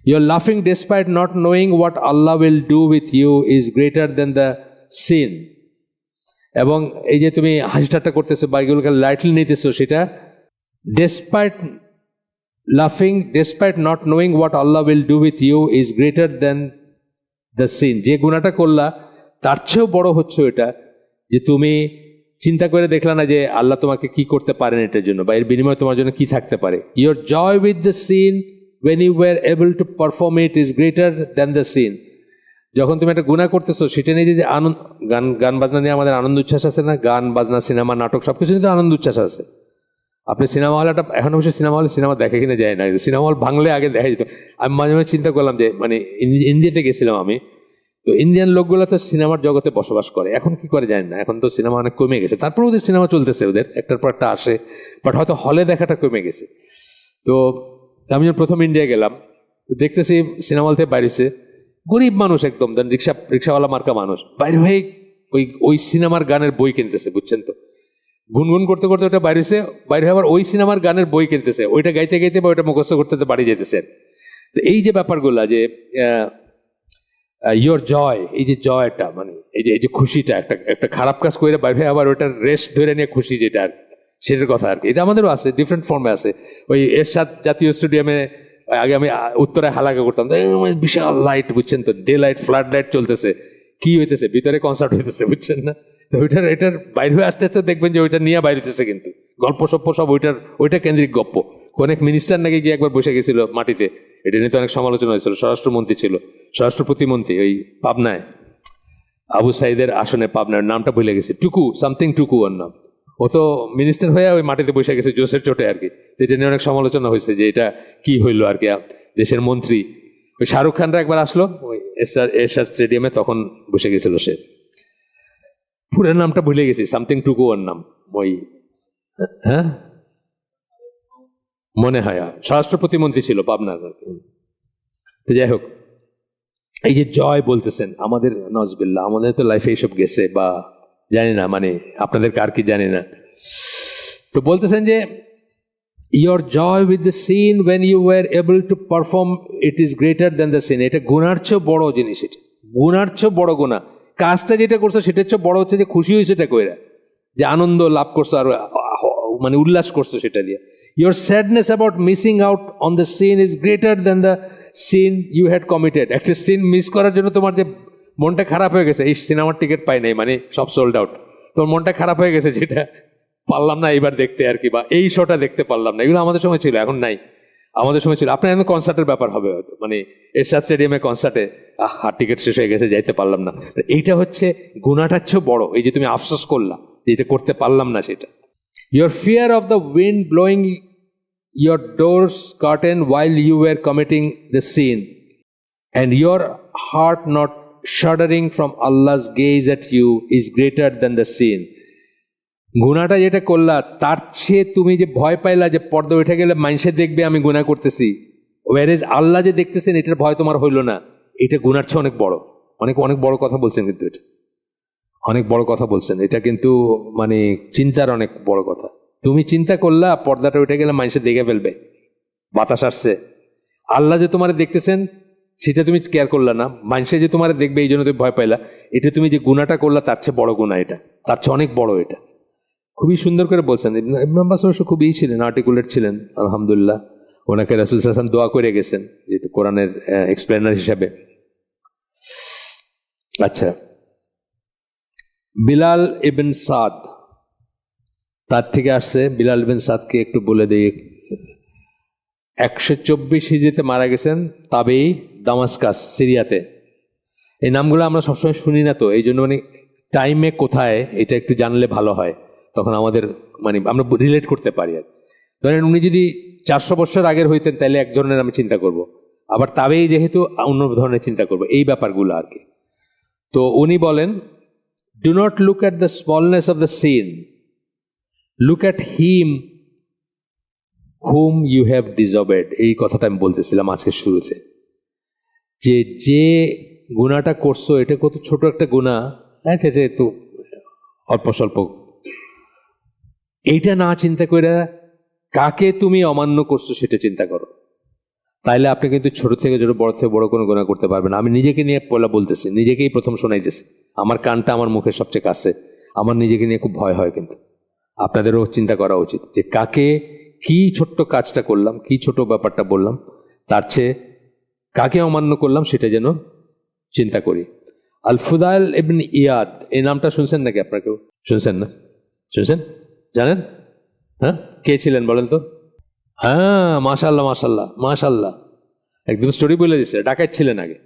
You're laughing despite not knowing what Allah will do with you is greater than the sin. এবং এই যে তুমি হাসি ঠাট্টা করতেছো বা এগুলোকে লাইটলি নিতেছো, সেটা despite laughing despite not knowing what Allah will do with you is greater than the sin. যে গুনাহটা করলা তার চেয়েও বড় হচ্ছে এটা, যে তুমি চিন্তা করে দেখলা না যে আল্লাহ তোমাকে কি করতে পারেন এটার জন্য, বা এর বিনিময়ে তোমার জন্য কি থাকতে পারে। Your joy with the sin when you were able to perform it is greater than the sin. যখন তুমি একটা গুনাহ করতেছো সেটা নিয়ে যে আনন্দ, গান বাজনা নিয়ে আমাদের আনন্দ উচ্ছ্বাস আছে না, গান বাজনা, সিনেমা, নাটক, সবকিছু নিয়ে আনন্দ উচ্ছ্বাস আছে। আপনি সিনেমা হলটা, এখন অবশ্যই সিনেমা হলে সিনেমা দেখে কিনা যায় না, সিনেমা হল ভাঙলে আগে দেখা যেত। আমি মাঝে মাঝে চিন্তা করলাম যে মানে ইন্ডিয়াতে গেছিলাম আমি, তো ইন্ডিয়ান লোকগুলো তো সিনেমার জগতে বসবাস করে, এখন কি করে জানি না, এখন তো সিনেমা অনেক কমে গেছে, তারপর ওদের সিনেমা চলতেছে, ওদের একটার পর একটা আসে, বাট হয়তো হলে দেখাটা কমে গেছে। তো আমি যখন প্রথম ইন্ডিয়া গেলাম, দেখতেছি সিনেমা হল থেকে বাইরেছে গরিব মানুষ একদম, রিক্সাওয়ালা মার্কা মানুষ, বাইরে হয়ে ওই সিনেমার গানের বই কিনতেছে, বুঝছেন তো, গুনগুন করতে করতে ওটা বাইরে আবার ওই সিনেমার গানের বই কিনতেছে, ওইটা গাইতে গাইতে বা ওইটা মুখস্থ করতে বাড়ি যেতেছে। তো এই যে ব্যাপারগুলা, যে ইয়োর জয়, এই যে জয়টা, মানে এই যে খুশিটা, একটা খারাপ কাজ করে বাইরে আবার ওইটার রেস্ট ধরে নিয়ে খুশি, যেটা আর সেটার কথা আর কি, এটা আমাদেরও আছে, ডিফারেন্ট ফর্মে আছে। ওই এরশাদ জাতীয় স্টেডিয়ামে আগে আমি উত্তরে হালাকা করতাম, বিশাল লাইট, বুঝছেন তো, ডে লাইট, ফ্লাড লাইট চলতেছে, কি হইতেছে, ভিতরে কনসার্ট হইতেছে, বুঝছেন না। তো এটার বাইরে হয়ে আসতে আসতে দেখবেন যে ওইটা নিয়ে বাইরে হইতেছে, কিন্তু গল্প সপ্প সব ওইটা কেন্দ্রিক গপ্প। অনেক মিনিস্টার নাকি গিয়ে একবার বসে গেছিল মাটিতে, এটা নিয়ে তো অনেক সমালোচনা হয়েছিল। স্বরাষ্ট্রমন্ত্রী ছিল, স্বরাষ্ট্র প্রতিমন্ত্রী, ওই পাবনায়, আবু সাইদের আসনে, পাবনার নামটা ভুলে গেছে, টুকু সামথিং, টুকু ওর নাম। ও তো মিনিস্টার হয়ে ওই মাটিতে বসে গেছে জোসের চোটে আর কি। এটা নিয়ে অনেক সমালোচনা হয়েছে যে এটা কি হইলো আর কি, দেশের মন্ত্রী। ওই শাহরুখ খানরা একবার আসলো ওই এরশাদ স্টেডিয়ামে, তখন বসে গেছিল সে, পুরো নামটা ভুলে গেছি, সামথিং টুকু ওর নাম, ওই হ্যাঁ মনে হয় স্বরাষ্ট্র প্রতিমন্ত্রী ছিল পাবনার। তো যাই হোক, এই যে জয় বলতেছেন, আমাদের নজবিল্লাহ, আমাদের তো লাইফে এইসব গেছে বা জানি না, মানে আপনাদের কার কি জানি না। তো বলতেছেন যে your joy with the sin when you were able to perform it is greater than the sin. এটা গুনার চেয়েও বড় জিনিস, এটা গুনার চেয়েও বড় গুনাহ। কাজটা যেটা করছো সেটার চেয়ে বড় হচ্ছে যে খুশি হয়েছে এটা কইরা, যে আনন্দ লাভ করছো আর মানে উল্লাস করছো সেটা দিয়ে। Your sadness about missing out on the sin is greater than the sin you had committed. একটা সিন মিস করার জন্য তোমার যে মনটা খারাপ হয়ে গেছে, এই সিনেমার টিকিট পাই নাই, মানে সব সোল্ড আউট, তোমার মনটা খারাপ হয়ে গেছে, যেটা পারলাম না এইবার দেখতে আর কি, বা এই শোটা দেখতে পারলাম না, এগুলো আমাদের সময় ছিল, এখন নাই। আমাদের সময় ছিল, আপনার এখন কনসার্টের ব্যাপার হবে হয়তো, মানে এরশাদ স্টেডিয়ামে কনসার্টে টিকিট শেষ হয়ে গেছে, যাইতে পারলাম না। এইটা হচ্ছে গুনাহটার চেয়েও বড়, এই যে তুমি আফসোস করলা যে এটা করতে পারলাম না সেটা। Your fear of the wind blowing your doors curtain while you were committing the sin and your heart not shuddering from Allah's gaze at you is greater than the sin. গুনাহটা যেটা করলা তার চেয়ে তুমি যে ভয় পাইলা যে পর্দা উঠে গেলে মানুষে দেখবে আমি গুনাহ করতেছি, ওয়ারেজ আল্লাহ যে দেখতেছেন এটার ভয় তোমার হইল না, এটা গুনার চেয়ে অনেক বড়। অনেক অনেক বড় কথা বলছেন, কিন্তু এটা অনেক বড় কথা বলছেন, এটা কিন্তু মানে চিন্তার অনেক বড় কথা। তুমি চিন্তা করলা পর্দাটা উঠে গেলে মানুষে দেখে ফেলবে, বাতাস আসছে, আল্লাহ যে তোমার দেখতেছেন সেটা তুমি কেয়ার করলা না, মানুষে যে তোমার দেখবে এই জন্য তুমি ভয় পাইলা। এটা তুমি যে গুনাহটা করলা তার চেয়ে বড় গুনাহ, এটা তার চেয়ে অনেক বড়। এটা খুবই সুন্দর করে বলছেন। ইবনে আব্বাস অবশ্য খুবই ছিলেন, আর্টিকুলেট ছিলেন, আলহামদুলিল্লাহ। ওনাকে রাসূল সাল্লাল্লাহু আলাইহি ওয়াসাল্লাম দোয়া করে গেছেন যেহেতু কোরআনের এক্সপ্লেনার হিসাবে। আচ্ছা, বিলাল ইবন সাদ, তার থেকে আসছে। বিলাল ইবন সাদকে একটু বলে দিই, 124 হিজরিতে মারা গেছেন, তাবেই, দামাস্কাস, সিরিয়াতে। এই নামগুলো আমরা সবসময় শুনি না, তো এই জন্য মানে টাইমে কোথায় এটা একটু জানলে ভালো হয়, তখন আমাদের মানে আমরা রিলেট করতে পারি। আর ধরেন উনি যদি 400 বছর আগের হইতেন তাহলে এক ধরনের আমি চিন্তা করব, আবার তাবেই যেহেতু অন্য ধরনের চিন্তা করব, এই ব্যাপারগুলো আর কি। তো উনি বলেন, do not look at the smallness of the sin, look at him whom you have disobeyed. এই কথাটা আমি বলতেছিলাম আজকে শুরুতে, যে গুনাহটা করছো এটা কত ছোট একটা গুনাহ, হ্যাঁ সেটা একটু অল্প স্বল্প, এইটা না চিন্তা করে কাকে তুমি অমান্য করছো সেটা চিন্তা করো, তাইলে আপনি কিন্তু ছোট থেকে ছোট, বড় থেকে বড় কোনো গুনাহ করতে পারবেন। আমি নিজেকে নিয়ে পয়লা বলতেছি, নিজেকেই প্রথম শোনাইতেছি, আমার কানটা আমার মুখের সবচেয়ে কাছে, আমার নিজেকে নিয়ে খুব ভয় হয়। কিন্তু আপনাদেরও চিন্তা করা উচিত যে কাকে, কি ছোট্ট কাজটা করলাম, কি ছোট ব্যাপারটা বললাম, তার চেয়ে কাকে অমান্য করলাম সেটা যেন চিন্তা করি। আল ফুদাইল ইবনে ইয়াদ, এই নামটা শুনছেন নাকি আপনারা কেউ? শুনছেন না? শুনছেন? জানেন? হ্যাঁ, কে ছিলেন বলেন তো? হ্যাঁ, মাশাল্লাহ মাশাল্লাহ মাশাল্লাহ, একদম স্টোরি বলে দিচ্ছে। ডাকাত ছিলেন আগে,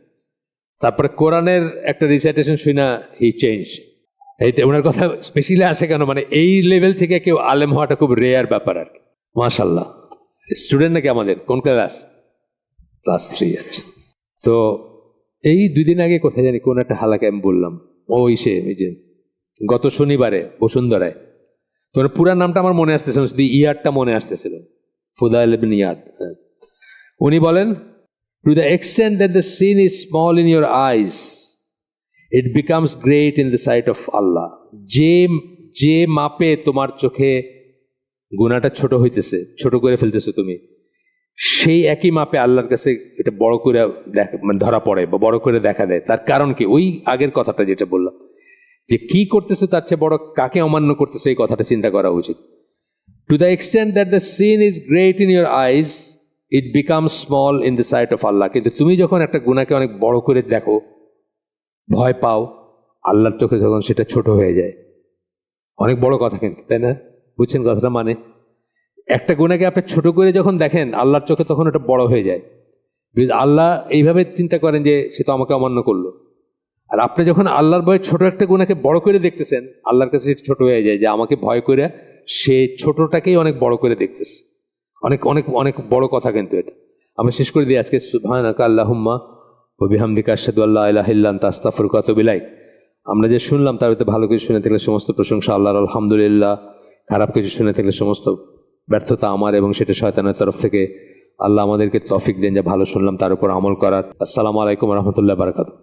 তারপরে কোরআনের একটা রিসাইটেশন শুনা হি চেঞ্জ। এইটা ওনার কথা স্পেশালি আসে কেন, মানে এই লেভেল থেকে কেউ আলেম হওয়াটা খুব রেয়ার ব্যাপার আর কি। মাশাল্লাহ। স্টুডেন্ট নাকি আমাদের? কোন ক্লাস? ক্লাস 3। আচ্ছা, তো এই 2 দিন আগে কোথায় জানি কোন একটা হালাকে আমি বললাম, ওই যে গত শনিবারে বসুন্ধরায়, তোমার পুরা নামটা আমার মনে আসতেছিল, শুধু ইয়ারটা মনে আসতেছিল, ফুদাইল ইবনে ইয়াদ। উনি বলেন, to the extent that the sin is small in your eyes, it becomes great in the sight of Allah. যে মাপে তোমার চোখে গুনাহটা ছোট হইতেছে, ছোট করে ফেলতেছো তুমি, সেই একই মাপে আল্লাহর কাছে এটা বড় করে মানে ধরা পড়ে বা বড় করে দেখা দেয়। তার কারণ কি? ওই আগের কথাটা যেটা বললাম, যে কি করতেছে তার চেয়ে বড় কাকে অমান্য করতেছে, এই কথাটা চিন্তা করা উচিত। To the extent that the sin is great in your eyes, it becomes small in the sight of Allah. কিন্তু তুমি যখন একটা গুনাহকে অনেক বড় করে দেখো, ভয় পাও, আল্লাহর চোখে যখন সেটা ছোট হয়ে যায়, অনেক বড় কথা কিন্তু, তাই না? বুঝছেন কথাটা? মানে একটা গুনাহকে আপনি ছোট করে যখন দেখেন আল্লাহর চোখে, তখন এটা বড় হয়ে যায়। আল্লাহ এইভাবে চিন্তা করেন যে সে তো আমাকে অমান্য করলো, আর আপনি যখন আল্লাহর ভয়ে ছোট একটা গুনাহকে বড় করে দেখতেছেন, আল্লাহর কাছে সেটা ছোট হয়ে যায়, যে আমাকে ভয় করে সে ছোটটাকেই অনেক বড় করে দেখতেছে। অনেক অনেক অনেক বড় কথা কিন্তু এটা। আমরা শেষ করে দিই আজকে, সুবহানাকা আল্লাহুম্মা ওয়া বিহামদিকা আশহাদু আল্লা ইলাহা ইল্লা আনতা আস্তাগফিরুকা ওয়া আতুবু ইলাইক। আমরা যে শুনলাম তার ভিতরে ভালো কিছু শুনে থাকলে সমস্ত প্রশংসা আল্লাহর, আলহামদুলিল্লাহ। খারাপ কিছু শুনে থাকলে সমস্ত ব্যর্থতা আমার, এবং সেটা শয়তানের তরফ থেকে। আল্লাহ আমাদেরকে তৌফিক দেন যে ভালো শুনলাম তার উপর আমল করার। আসসালামু আলাইকুম ওয়া রাহমাতুল্লাহি ওয়া বারাকাতুহু।